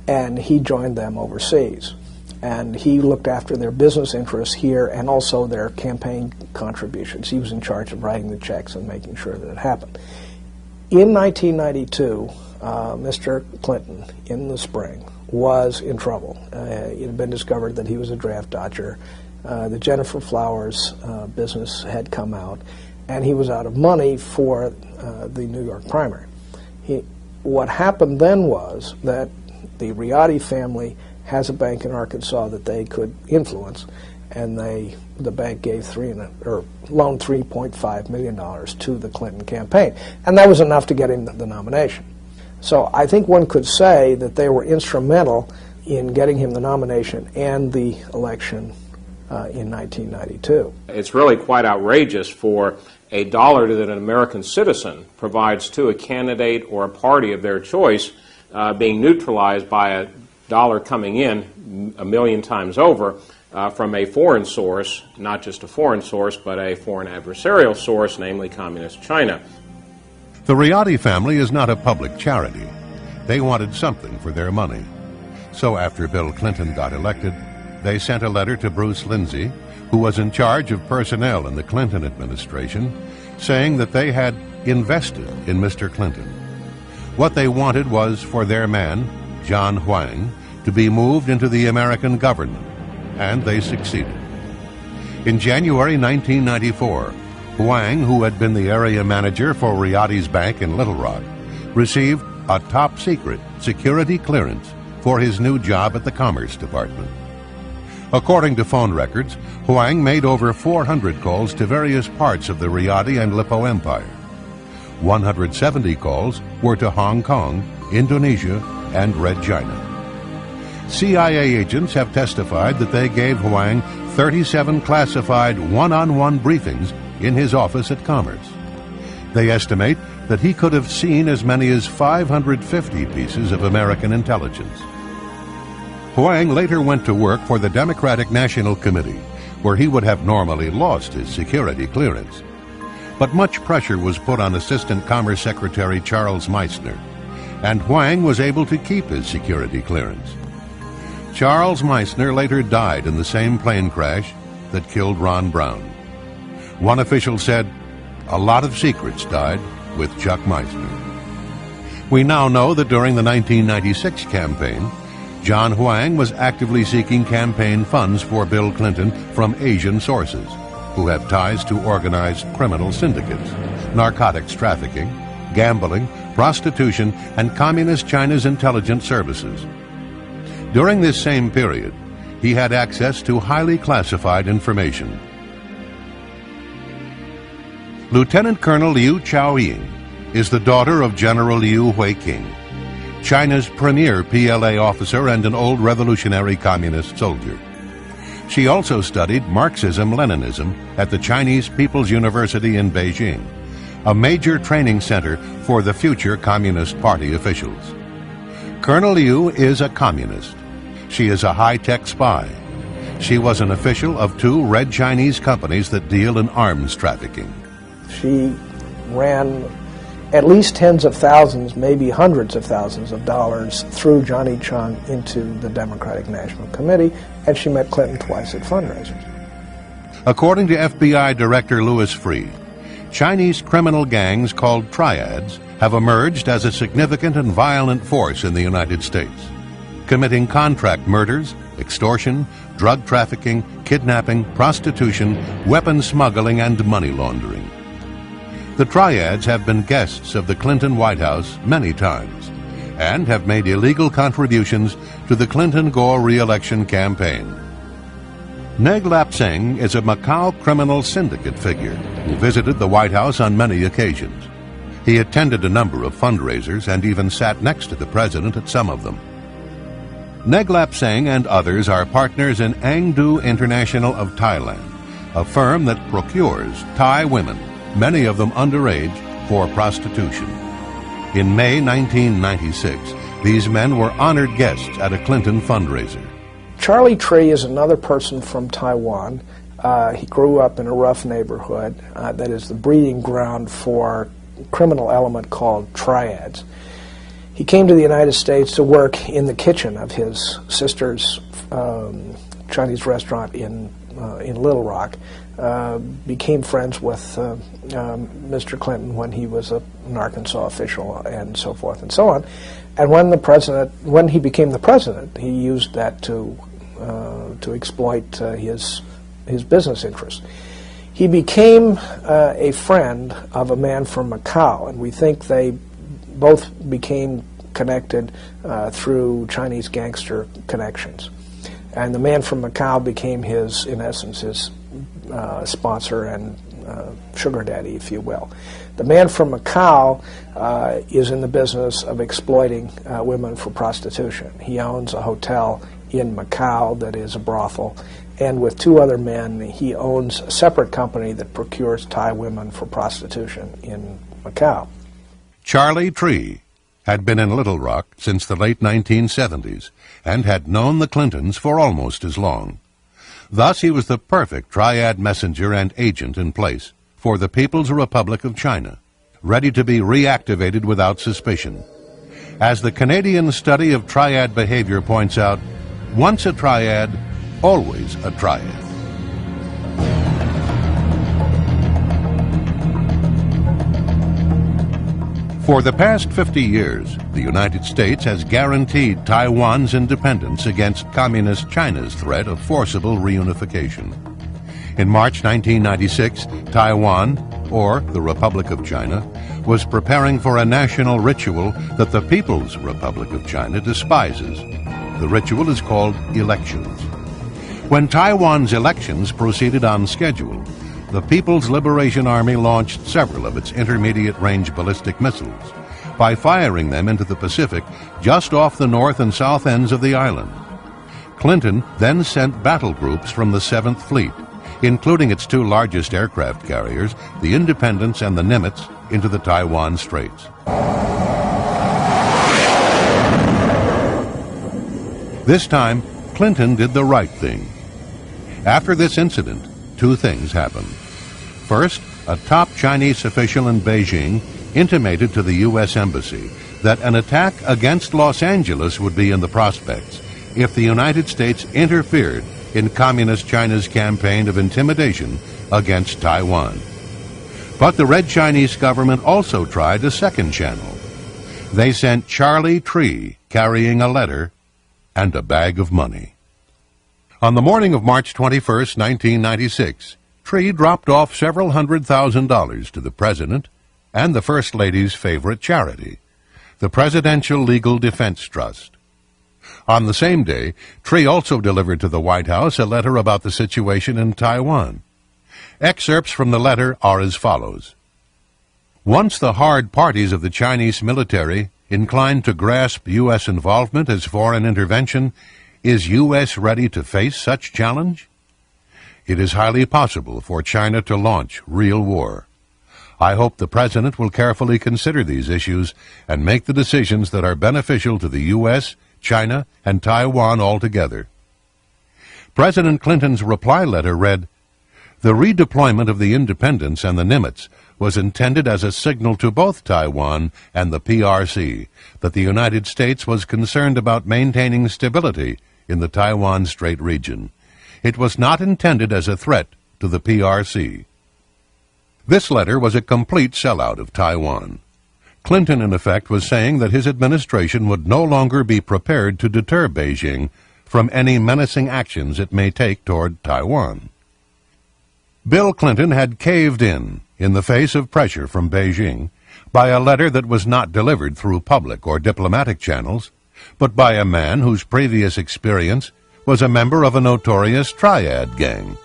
Speaker 9: and he joined them overseas. And he looked after their business interests here and also their campaign contributions. He was in charge of writing the checks and making sure that it happened. In 1992, Mr. Clinton, in the spring, was in trouble. It had been discovered that he was a draft dodger. The Jennifer Flowers business had come out, and he was out of money for the New York primary. What happened then was that the Riyadi family has a bank in Arkansas that they could influence, and the bank gave loaned $3.5 million to the Clinton campaign, and that was enough to get him the nomination. So I think one could say that they were instrumental in getting him the nomination and the election in 1992.
Speaker 8: It's really quite outrageous for a dollar that an American citizen provides to a candidate or a party of their choice being neutralized by a dollar coming in a million times over from a foreign source, not just a foreign source, but a foreign adversarial source, namely Communist China.
Speaker 1: The Riyadi family is not a public charity. They wanted something for their money. So after Bill Clinton got elected, they sent a letter to Bruce Lindsay, who was in charge of personnel in the Clinton administration, saying that they had invested in Mr. Clinton. What they wanted was for their man, John Huang, to be moved into the American government, and they succeeded. In January 1994, Huang, who had been the area manager for Riyadi's bank in Little Rock, received a top-secret security clearance for his new job at the Commerce Department. According to phone records, Huang made over 400 calls to various parts of the Riyadi and Lippo Empire. 170 calls were to Hong Kong, Indonesia, and Red China. CIA agents have testified that they gave Huang 37 classified one-on-one briefings in his office at Commerce. They estimate that he could have seen as many as 550 pieces of American intelligence. Huang later went to work for the Democratic National Committee, where he would have normally lost his security clearance. But much pressure was put on Assistant Commerce Secretary Charles Meissner, and Huang was able to keep his security clearance. Charles Meissner later died in the same plane crash that killed Ron Brown. One official said, "A lot of secrets died with Chuck Meissner." We now know that during the 1996 campaign, John Huang was actively seeking campaign funds for Bill Clinton from Asian sources, who have ties to organized criminal syndicates, narcotics trafficking, gambling, prostitution, and Communist China's intelligence services. During this same period, he had access to highly classified information. Lieutenant Colonel Liu Chaoying is the daughter of General Liu Huiqing, China's premier PLA officer and an old revolutionary communist soldier. She also studied Marxism-Leninism at the Chinese People's University in Beijing, a major training center for the future Communist Party officials. Colonel Liu is a communist. She is a high-tech spy. She was an official of 2 red Chinese companies that deal in arms trafficking.
Speaker 9: She ran at least tens of thousands, maybe hundreds of thousands of dollars through Johnny Chung into the Democratic National Committee, and she met Clinton twice at fundraisers.
Speaker 1: According to FBI Director Louis Freeh, Chinese criminal gangs called triads have emerged as a significant and violent force in the United States, committing contract murders, extortion, drug trafficking, kidnapping, prostitution, weapon smuggling, and money laundering. The triads have been guests of the Clinton White House many times and have made illegal contributions to the Clinton-Gore re-election campaign. Neg Lap Seng is a Macau criminal syndicate figure who visited the White House on many occasions. He attended a number of fundraisers and even sat next to the president at some of them. Neg Lap Seng and others are partners in Angdu International of Thailand, a firm that procures Thai women, many of them underage, for prostitution. In May 1996, these men were honored guests at a Clinton fundraiser.
Speaker 9: Charlie Tree is another person from Taiwan. He grew up in a rough neighborhood that is the breeding ground for a criminal element called triads. He came to the United States to work in the kitchen of his sister's Chinese restaurant in Little Rock. Became friends with Mr. Clinton when he was an Arkansas official, and so forth and so on. And when he became the president, he used that to exploit his business interests. He became a friend of a man from Macau, and we think they both became connected through Chinese gangster connections. And the man from Macau became in essence, his sponsor and sugar daddy, if you will. The man from Macau is in the business of exploiting women for prostitution. He owns a hotel in Macau that is a brothel, and with two other men, he owns a separate company that procures Thai women for prostitution in Macau.
Speaker 1: Charlie Tree had been in Little Rock since the late 1970s and had known the Clintons for almost as long. Thus, he was the perfect triad messenger and agent in place for the People's Republic of China, ready to be reactivated without suspicion. As the Canadian study of triad behavior points out, once a triad, always a triad. For the past 50 years, the United States has guaranteed Taiwan's independence against Communist China's threat of forcible reunification. In March 1996, Taiwan, or the Republic of China, was preparing for a national ritual that the People's Republic of China despises. The ritual is called elections. When Taiwan's elections proceeded on schedule, the People's Liberation Army launched several of its intermediate-range ballistic missiles by firing them into the Pacific just off the north and south ends of the island. Clinton then sent battle groups from the 7th Fleet, including its two largest aircraft carriers, the Independence and the Nimitz, into the Taiwan Straits. This time, Clinton did the right thing. After this incident, two things happened. First, a top Chinese official in Beijing intimated to the U.S. Embassy that an attack against Los Angeles would be in the prospects if the United States interfered in Communist China's campaign of intimidation against Taiwan. But the Red Chinese government also tried a second channel. They sent Charlie Tree carrying a letter and a bag of money. On the morning of March 21, 1996, Tree dropped off several $100,000 to the President and the First Lady's favorite charity, the Presidential Legal Defense Trust. On the same day, Tree also delivered to the White House a letter about the situation in Taiwan. Excerpts from the letter are as follows. Once the hard parties of the Chinese military inclined to grasp U.S. involvement as foreign intervention, is U.S. ready to face such challenge? It is highly possible for China to launch real war. I hope the President will carefully consider these issues and make the decisions that are beneficial to the U.S., China, and Taiwan altogether. President Clinton's reply letter read, "The redeployment of the Independence and the Nimitz was intended as a signal to both Taiwan and the PRC that the United States was concerned about maintaining stability in the Taiwan Strait region. It was not intended as a threat to the PRC." This letter was a complete sellout of Taiwan. Clinton, in effect, was saying that his administration would no longer be prepared to deter Beijing from any menacing actions it may take toward Taiwan. Bill Clinton had caved in the face of pressure from Beijing, by a letter that was not delivered through public or diplomatic channels, but by a man whose previous experience was a member of a notorious triad gang,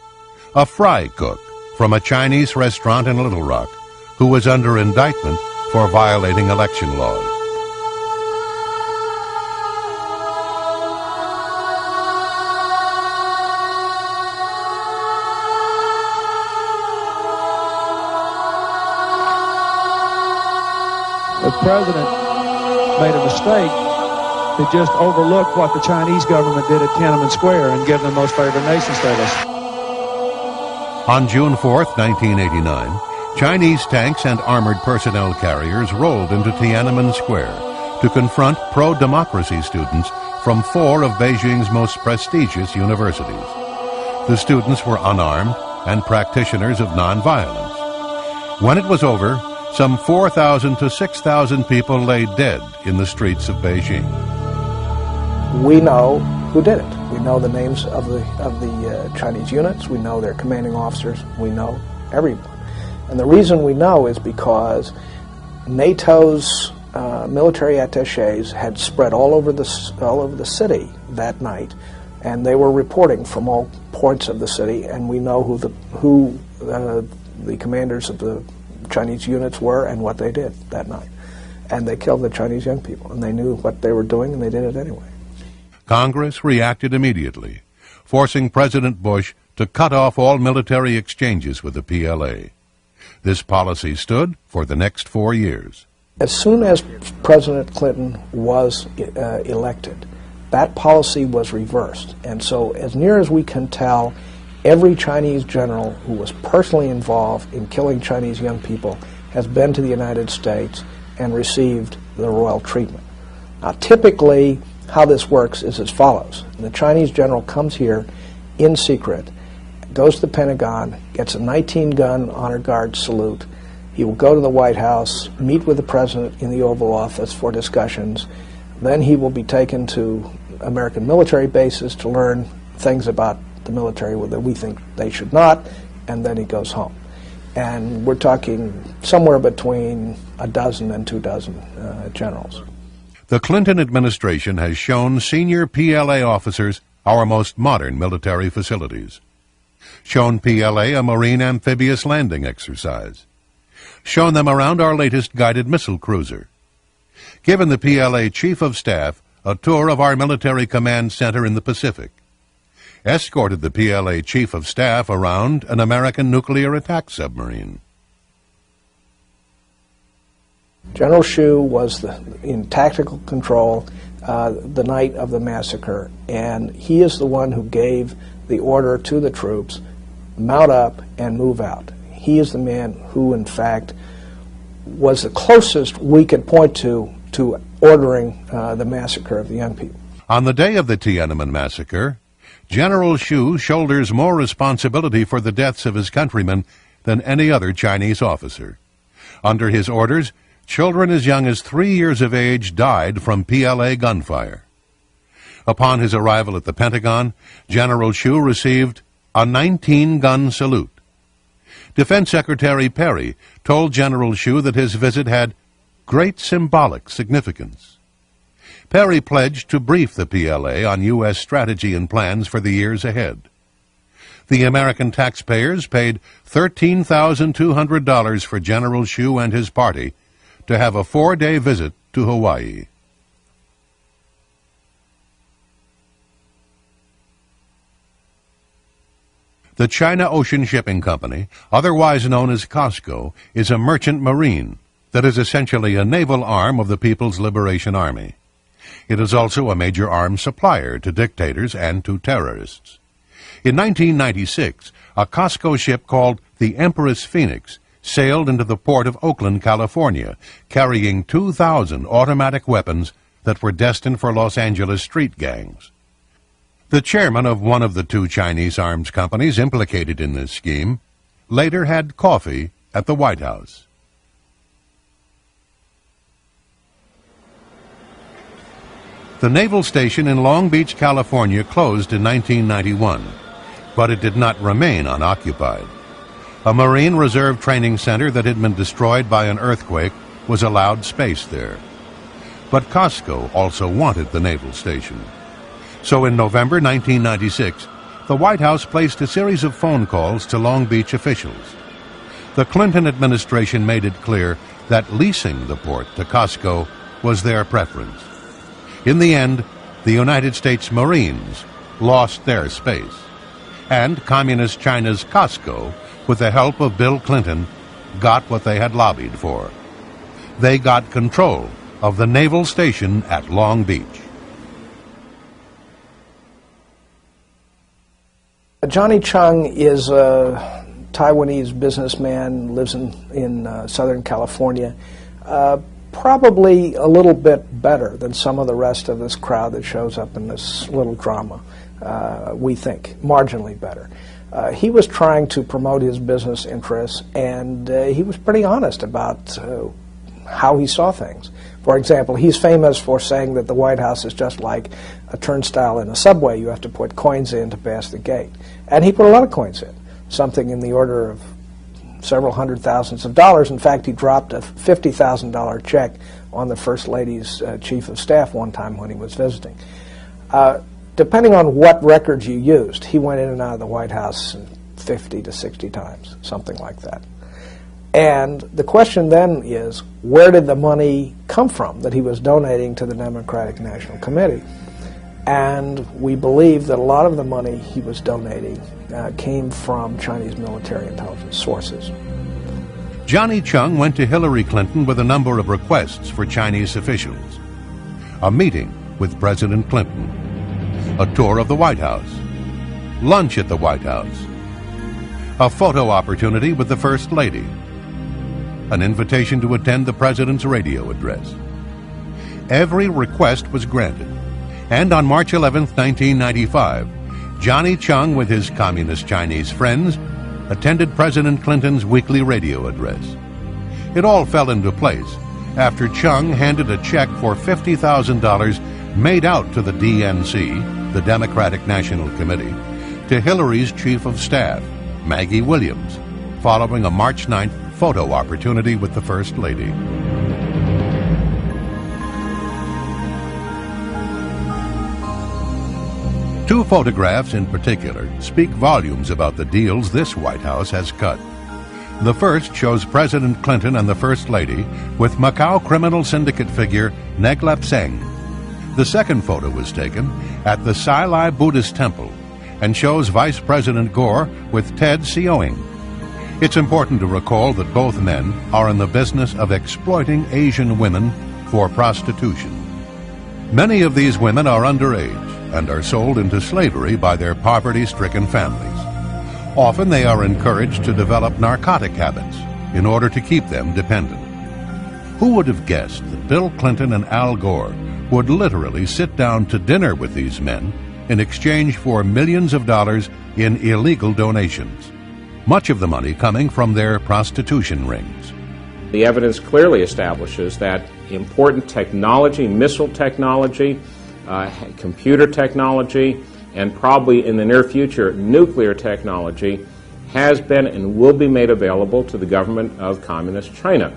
Speaker 1: a fry cook from a Chinese restaurant in Little Rock, who was under indictment for violating election laws.
Speaker 10: The president made a mistake to just overlook what the Chinese government did at Tiananmen Square and give them most favored nation status.
Speaker 1: On June 4th, 1989, Chinese tanks and armored personnel carriers rolled into Tiananmen Square to confront pro-democracy students from 4 of Beijing's most prestigious universities. The students were unarmed and practitioners of nonviolence. When it was over, some 4,000 to 6,000 people lay dead in the streets of Beijing.
Speaker 9: We know who did it. We know the names of the Chinese units. We know their commanding officers. We know everyone. And the reason we know is because NATO's military attachés had spread all over the city that night, and they were reporting from all points of the city. And we know who the commanders of the Chinese units were and what they did that night. And they killed the Chinese young people, and they knew what they were doing, and they did it anyway.
Speaker 1: Congress reacted immediately, forcing President Bush to cut off all military exchanges with the PLA. This policy stood for the next 4 years.
Speaker 9: As soon as President Clinton was elected, that policy was reversed. And so, as near as we can tell, every Chinese general who was personally involved in killing Chinese young people has been to the United States and received the royal treatment. Now, typically, how this works is as follows. The Chinese general comes here in secret, goes to the Pentagon, gets a 19-gun honor guard salute. He will go to the White House, meet with the president in the Oval Office for discussions. Then he will be taken to American military bases to learn things about the military that we think they should not, and then he goes home. And we're talking somewhere between a dozen and 24 generals.
Speaker 1: The Clinton administration has shown senior PLA officers our most modern military facilities, shown PLA a Marine amphibious landing exercise, shown them around our latest guided missile cruiser, given the PLA Chief of Staff a tour of our military command center in the Pacific, escorted the PLA Chief of Staff around an American nuclear attack submarine.
Speaker 9: General Xu was in tactical control the night of the massacre, and he is the one who gave the order to the troops, mount up and move out. He is the man who, in fact, was the closest we could point to ordering the massacre of the young people.
Speaker 1: On the day of the Tiananmen massacre, General Xu shoulders more responsibility for the deaths of his countrymen than any other Chinese officer. Under his orders, children as young as 3 years of age died from PLA gunfire. Upon his arrival at the Pentagon, General Xu received a 19-gun salute. Defense Secretary Perry told General Xu that his visit had great symbolic significance. Perry pledged to brief the PLA on U.S. strategy and plans for the years ahead. The American taxpayers paid $13,200 for General Xu and his party to have a 4-day visit to Hawaii. The China Ocean Shipping Company, otherwise known as COSCO, is a merchant marine that is essentially a naval arm of the People's Liberation Army. It is also a major arms supplier to dictators and to terrorists. In 1996, a COSCO ship called the Empress Phoenix sailed into the port of Oakland, California, carrying 2,000 automatic weapons that were destined for Los Angeles street gangs. The chairman of one of the 2 Chinese arms companies implicated in this scheme later had coffee at the White House. The naval station in Long Beach, California closed in 1991, but it did not remain unoccupied. A Marine Reserve training center that had been destroyed by an earthquake was allowed space there. But Costco also wanted the naval station. So in November 1996, the White House placed a series of phone calls to Long Beach officials. The Clinton administration made it clear that leasing the port to Costco was their preference. In the end, the United States Marines lost their space, and Communist China's Costco, with the help of Bill Clinton, got what they had lobbied for. They got control of the naval station at Long Beach.
Speaker 9: Johnny Chung is a Taiwanese businessman, lives in Southern California. Probably a little bit better than some of the rest of this crowd that shows up in this little drama, we think, marginally better. He was trying to promote his business interests, and he was pretty honest about how he saw things. For example, he's famous for saying that the White House is just like a turnstile in a subway. You have to put coins in to pass the gate. And he put a lot of coins in, something in the order of several hundred thousands of dollars. In fact, he dropped a $50,000 check on the First Lady's chief of staff one time when he was visiting. Depending on what records you used, he went in and out of the White House 50 to 60 times, something like that. And the question then is, where did the money come from that he was donating to the Democratic National Committee? And we believe that a lot of the money he was donating came from Chinese military intelligence sources.
Speaker 1: Johnny Chung went to Hillary Clinton with a number of requests for Chinese officials. A meeting with President Clinton, a tour of the White House, lunch at the White House, a photo opportunity with the First Lady, an invitation to attend the President's radio address. Every request was granted, and on March 11, 1995, Johnny Chung, with his communist Chinese friends, attended President Clinton's weekly radio address. It all fell into place after Chung handed a check for $50,000 made out to the DNC, the Democratic National Committee, to Hillary's chief of staff, Maggie Williams, following a March 9th photo opportunity with the First Lady. Two photographs in particular speak volumes about the deals this White House has cut. The first shows President Clinton and the First Lady with Macau criminal syndicate figure Neglep Seng. The second photo was taken at the Sai Lai Buddhist Temple and shows Vice President Gore with Ted Sioing. It's important to recall that both men are in the business of exploiting Asian women for prostitution. Many of these women are underage and are sold into slavery by their poverty-stricken families. Often they are encouraged to develop narcotic habits in order to keep them dependent. Who would have guessed that Bill Clinton and Al Gore would literally sit down to dinner with these men in exchange for millions of dollars in illegal donations, much of the money coming from their prostitution rings?
Speaker 8: The evidence clearly establishes that important technology, missile technology, computer technology, and probably in the near future nuclear technology has been and will be made available to the government of Communist China.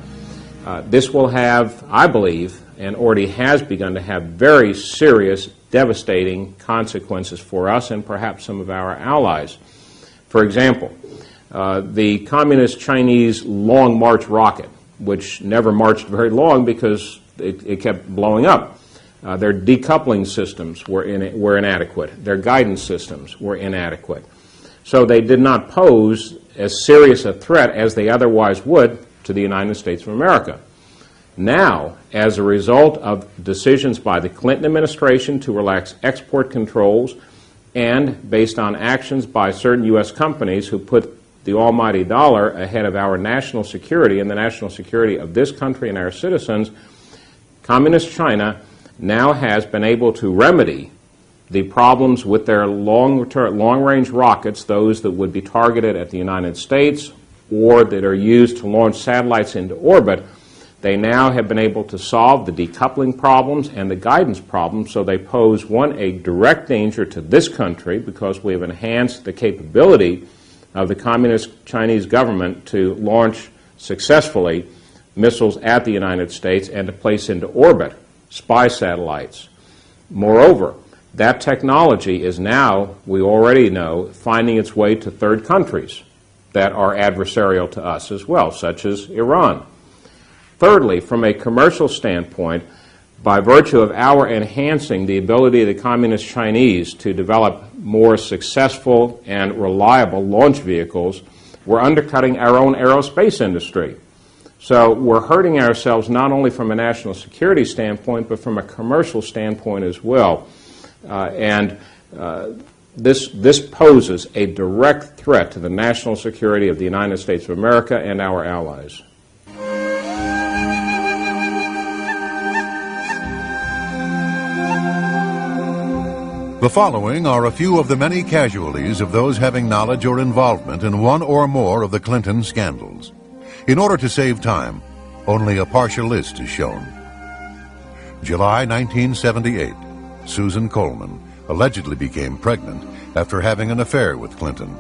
Speaker 8: This will have, I believe, and already has begun to have very serious, devastating consequences for us and perhaps some of our allies. For example, the Communist Chinese Long March rocket, which never marched very long because it kept blowing up. Their decoupling systems were inadequate. Their guidance systems were inadequate. So they did not pose as serious a threat as they otherwise would to the United States of America. Now, as a result of decisions by the Clinton administration to relax export controls and based on actions by certain U.S. companies who put the almighty dollar ahead of our national security and the national security of this country and our citizens, Communist China now has been able to remedy the problems with their long-range rockets, those that would be targeted at the United States or that are used to launch satellites into orbit. They now have been able to solve the decoupling problems and the guidance problems, so they pose, one, a direct danger to this country because we have enhanced the capability of the Communist Chinese government to launch successfully missiles at the United States and to place into orbit spy satellites. Moreover, that technology is now, we already know, finding its way to third countries that are adversarial to us as well, such as Iran. Thirdly, from a commercial standpoint, by virtue of our enhancing the ability of the Communist Chinese to develop more successful and reliable launch vehicles, we're undercutting our own aerospace industry. So we're hurting ourselves not only from a national security standpoint, but from a commercial standpoint as well. This poses a direct threat to the national security of the United States of America and our allies.
Speaker 1: The following are a few of the many casualties of those having knowledge or involvement in one or more of the Clinton scandals. In order to save time, only a partial list is shown. July 1978, Susan Coleman allegedly became pregnant after having an affair with Clinton,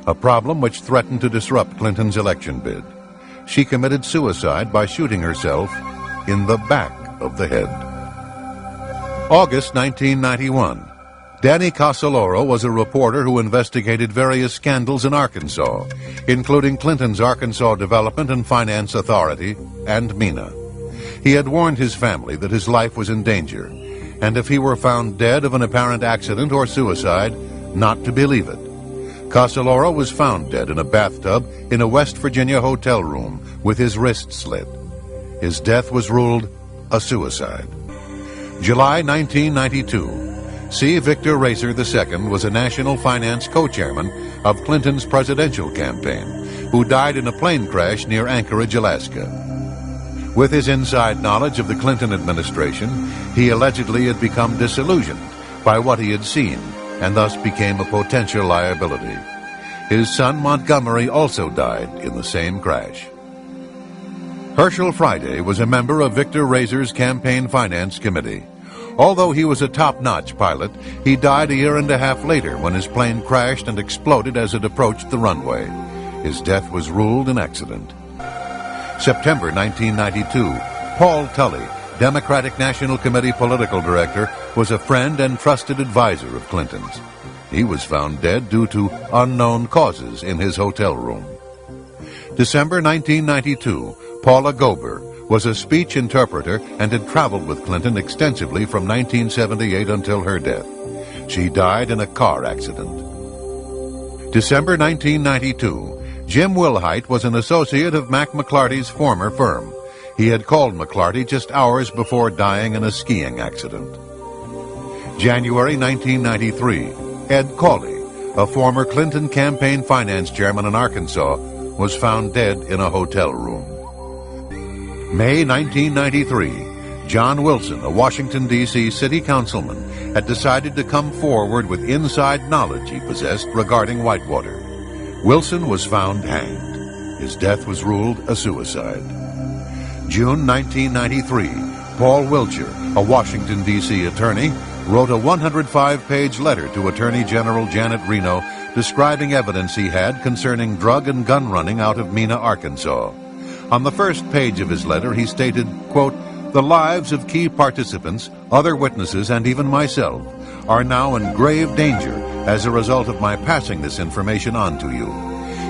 Speaker 1: a problem which threatened to disrupt Clinton's election bid. She committed suicide by shooting herself in the back of the head. August 1991. Danny Casoloro was a reporter who investigated various scandals in Arkansas, including Clinton's Arkansas Development and Finance Authority and MENA. He had warned his family that his life was in danger, and if he were found dead of an apparent accident or suicide, not to believe it. Casoloro was found dead in a bathtub in a West Virginia hotel room with his wrist slit. His death was ruled a suicide. July 1992. C. Victor Racer II was a national finance co-chairman of Clinton's presidential campaign, who died in a plane crash near Anchorage, Alaska. With his inside knowledge of the Clinton administration, he allegedly had become disillusioned by what he had seen and thus became a potential liability. His son Montgomery also died in the same crash. Herschel Friday was a member of Victor Racer's campaign finance committee. Although he was a top-notch pilot, he died a year and a half later when his plane crashed and exploded as it approached the runway. His death was ruled an accident. September 1992, Paul Tully, Democratic National Committee political director, was a friend and trusted advisor of Clinton's. He was found dead due to unknown causes in his hotel room. December 1992, Paula Gober was a speech interpreter and had traveled with Clinton extensively from 1978 until her death. She died in a car accident. December 1992, Jim Wilhite was an associate of Mac McClarty's former firm. He had called McClarty just hours before dying in a skiing accident. January 1993, Ed Cawley, a former Clinton campaign finance chairman in Arkansas, was found dead in a hotel room. May 1993, John Wilson, a Washington, D.C. city councilman, had decided to come forward with inside knowledge he possessed regarding Whitewater. Wilson was found hanged. His death was ruled a suicide. June 1993, Paul Wiltshire, a Washington, D.C. attorney, wrote a 105-page letter to Attorney General Janet Reno describing evidence he had concerning drug and gun running out of Mena, Arkansas. On the first page of his letter, he stated, quote, "The lives of key participants, other witnesses, and even myself are now in grave danger as a result of my passing this information on to you.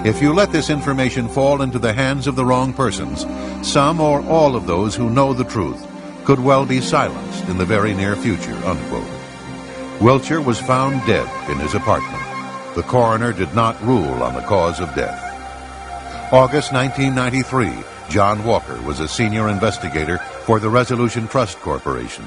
Speaker 1: If you let this information fall into the hands of the wrong persons, some or all of those who know the truth could well be silenced in the very near future," unquote. Wiltshire was found dead in his apartment. The coroner did not rule on the cause of death. August 1993, John Walker was a senior investigator for the Resolution Trust Corporation.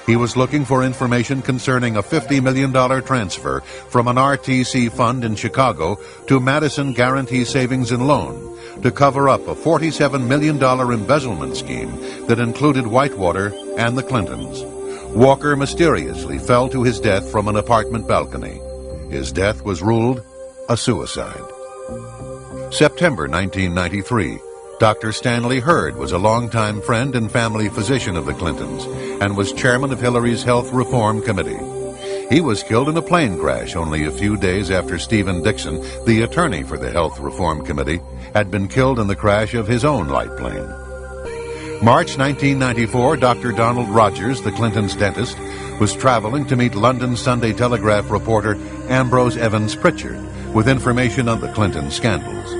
Speaker 1: He was looking for information concerning a $50 million transfer from an RTC fund in Chicago to Madison Guarantee Savings and Loan to cover up a $47 million embezzlement scheme that included Whitewater and the Clintons. Walker mysteriously fell to his death from an apartment balcony. His death was ruled a suicide. September 1993, Dr. Stanley Hurd was a longtime friend and family physician of the Clintons and was chairman of Hillary's Health Reform Committee. He was killed in a plane crash only a few days after Stephen Dixon, the attorney for the Health Reform Committee, had been killed in the crash of his own light plane. March 1994, Dr. Donald Rogers, the Clintons' dentist, was traveling to meet London Sunday Telegraph reporter Ambrose Evans Pritchard with information on the Clinton scandals.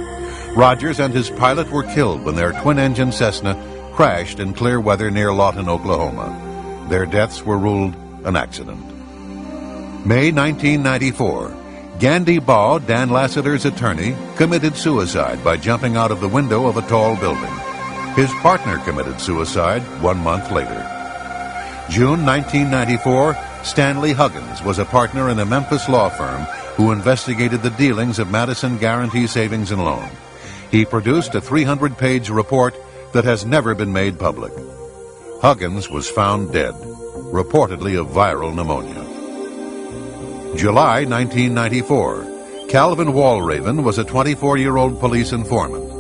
Speaker 1: Rogers and his pilot were killed when their twin-engine Cessna crashed in clear weather near Lawton, Oklahoma. Their deaths were ruled an accident. May 1994, Gandhi Baugh, Dan Lassiter's attorney, committed suicide by jumping out of the window of a tall building. His partner committed suicide 1 month later. June 1994, Stanley Huggins was a partner in a Memphis law firm who investigated the dealings of Madison Guaranty Savings and Loan. He produced a 300-page report that has never been made public. Huggins was found dead, reportedly of viral pneumonia. July 1994, Calvin Walraven was a 24-year-old police informant.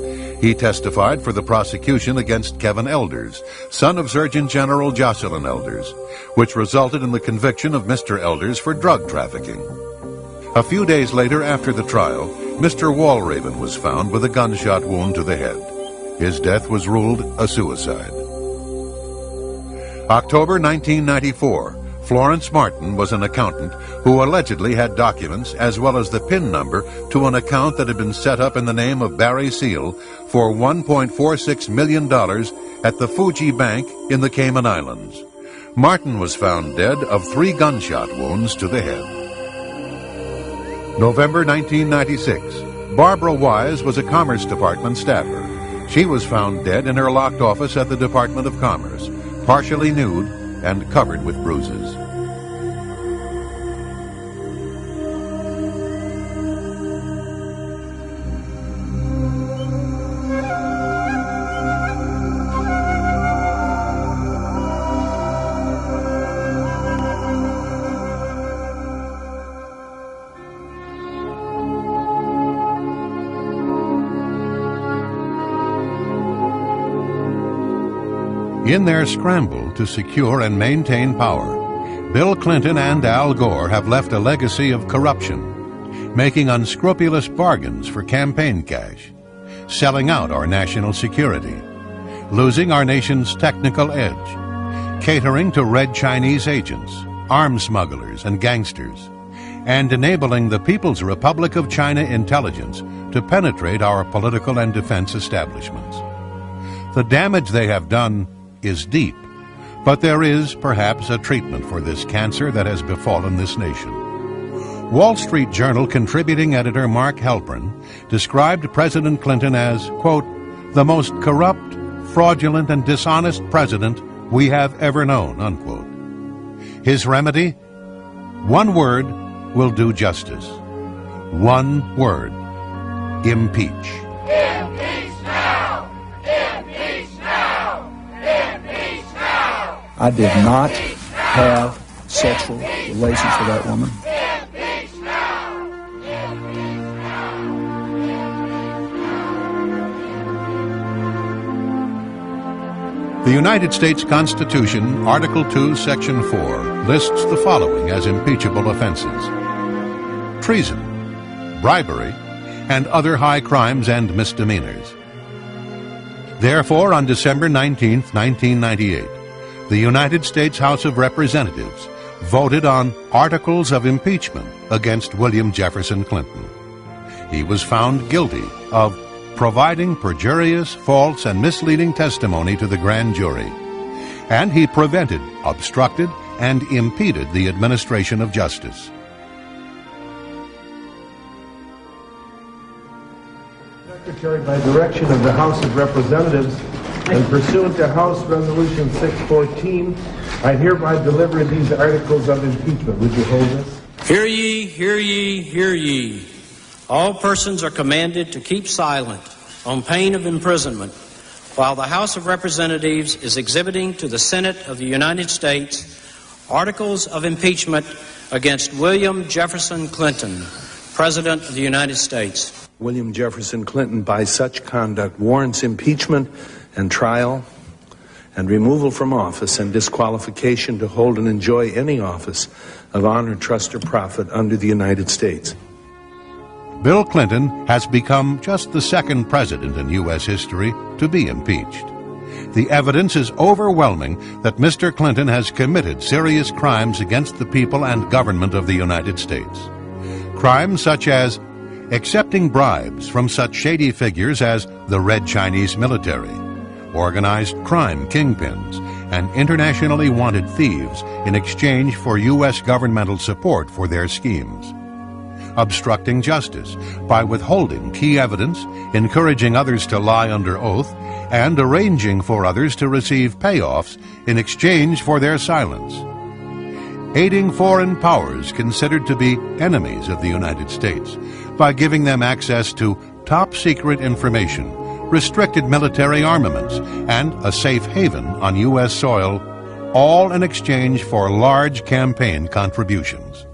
Speaker 1: He testified for the prosecution against Kevin Elders, son of Surgeon General Jocelyn Elders, which resulted in the conviction of Mr. Elders for drug trafficking. A few days later, after the trial, Mr. Walraven was found with a gunshot wound to the head. His death was ruled a suicide. October 1994, Florence Martin was an accountant who allegedly had documents as well as the PIN number to an account that had been set up in the name of Barry Seal for $1.46 million at the Fuji Bank in the Cayman Islands. Martin was found dead of 3 gunshot wounds to the head. November 1996, Barbara Wise was a Commerce Department staffer. She was found dead in her locked office at the Department of Commerce, partially nude and covered with bruises. In their scramble to secure and maintain power, Bill Clinton and Al Gore have left a legacy of corruption, making unscrupulous bargains for campaign cash, selling out our national security, losing our nation's technical edge, catering to red Chinese agents, arms smugglers, and gangsters, and enabling the People's Republic of China intelligence to penetrate our political and defense establishments. The damage they have done is deep, but there is perhaps a treatment for this cancer that has befallen this nation. Wall Street Journal contributing editor Mark Halperin described President Clinton as, quote, the most corrupt, fraudulent, and dishonest president we have ever known, unquote. His remedy? One word will do justice. One word: impeach.
Speaker 11: Impeach now! Impeach now! Impeach now!
Speaker 12: I did not have sexual relations with that woman.
Speaker 11: Impeach now! Impeach now!
Speaker 1: The United States Constitution, Article 2, Section 4, lists the following as impeachable offenses: treason, bribery, and other high crimes and misdemeanors. Therefore, on December 19, 1998, the United States House of Representatives voted on articles of impeachment against William Jefferson Clinton. He was found guilty of providing perjurious, false, and misleading testimony to the grand jury, and he prevented, obstructed, and impeded the administration of justice.
Speaker 13: Secretary, by direction of the House of Representatives and pursuant to House Resolution 614, I hereby deliver these articles of impeachment. Would you hold this?
Speaker 14: Hear ye, hear ye, hear ye. All persons are commanded to keep silent on pain of imprisonment while the House of Representatives is exhibiting to the Senate of the United States articles of impeachment against William Jefferson Clinton, President of the United States.
Speaker 13: William Jefferson Clinton, by such conduct, warrants impeachment and trial and removal from office and disqualification to hold and enjoy any office of honor, trust, or profit under the United States.
Speaker 1: Bill Clinton has become just the second president in U.S. history to be impeached. The evidence is overwhelming that Mr. Clinton has committed serious crimes against the people and government of the United States. Crimes such as accepting bribes from such shady figures as the Red Chinese military, organized crime kingpins, and internationally wanted thieves in exchange for U.S. governmental support for their schemes. Obstructing justice by withholding key evidence, encouraging others to lie under oath, and arranging for others to receive payoffs in exchange for their silence. Aiding foreign powers considered to be enemies of the United States by giving them access to top-secret information, restricted military armaments, and a safe haven on U.S. soil, all in exchange for large campaign contributions.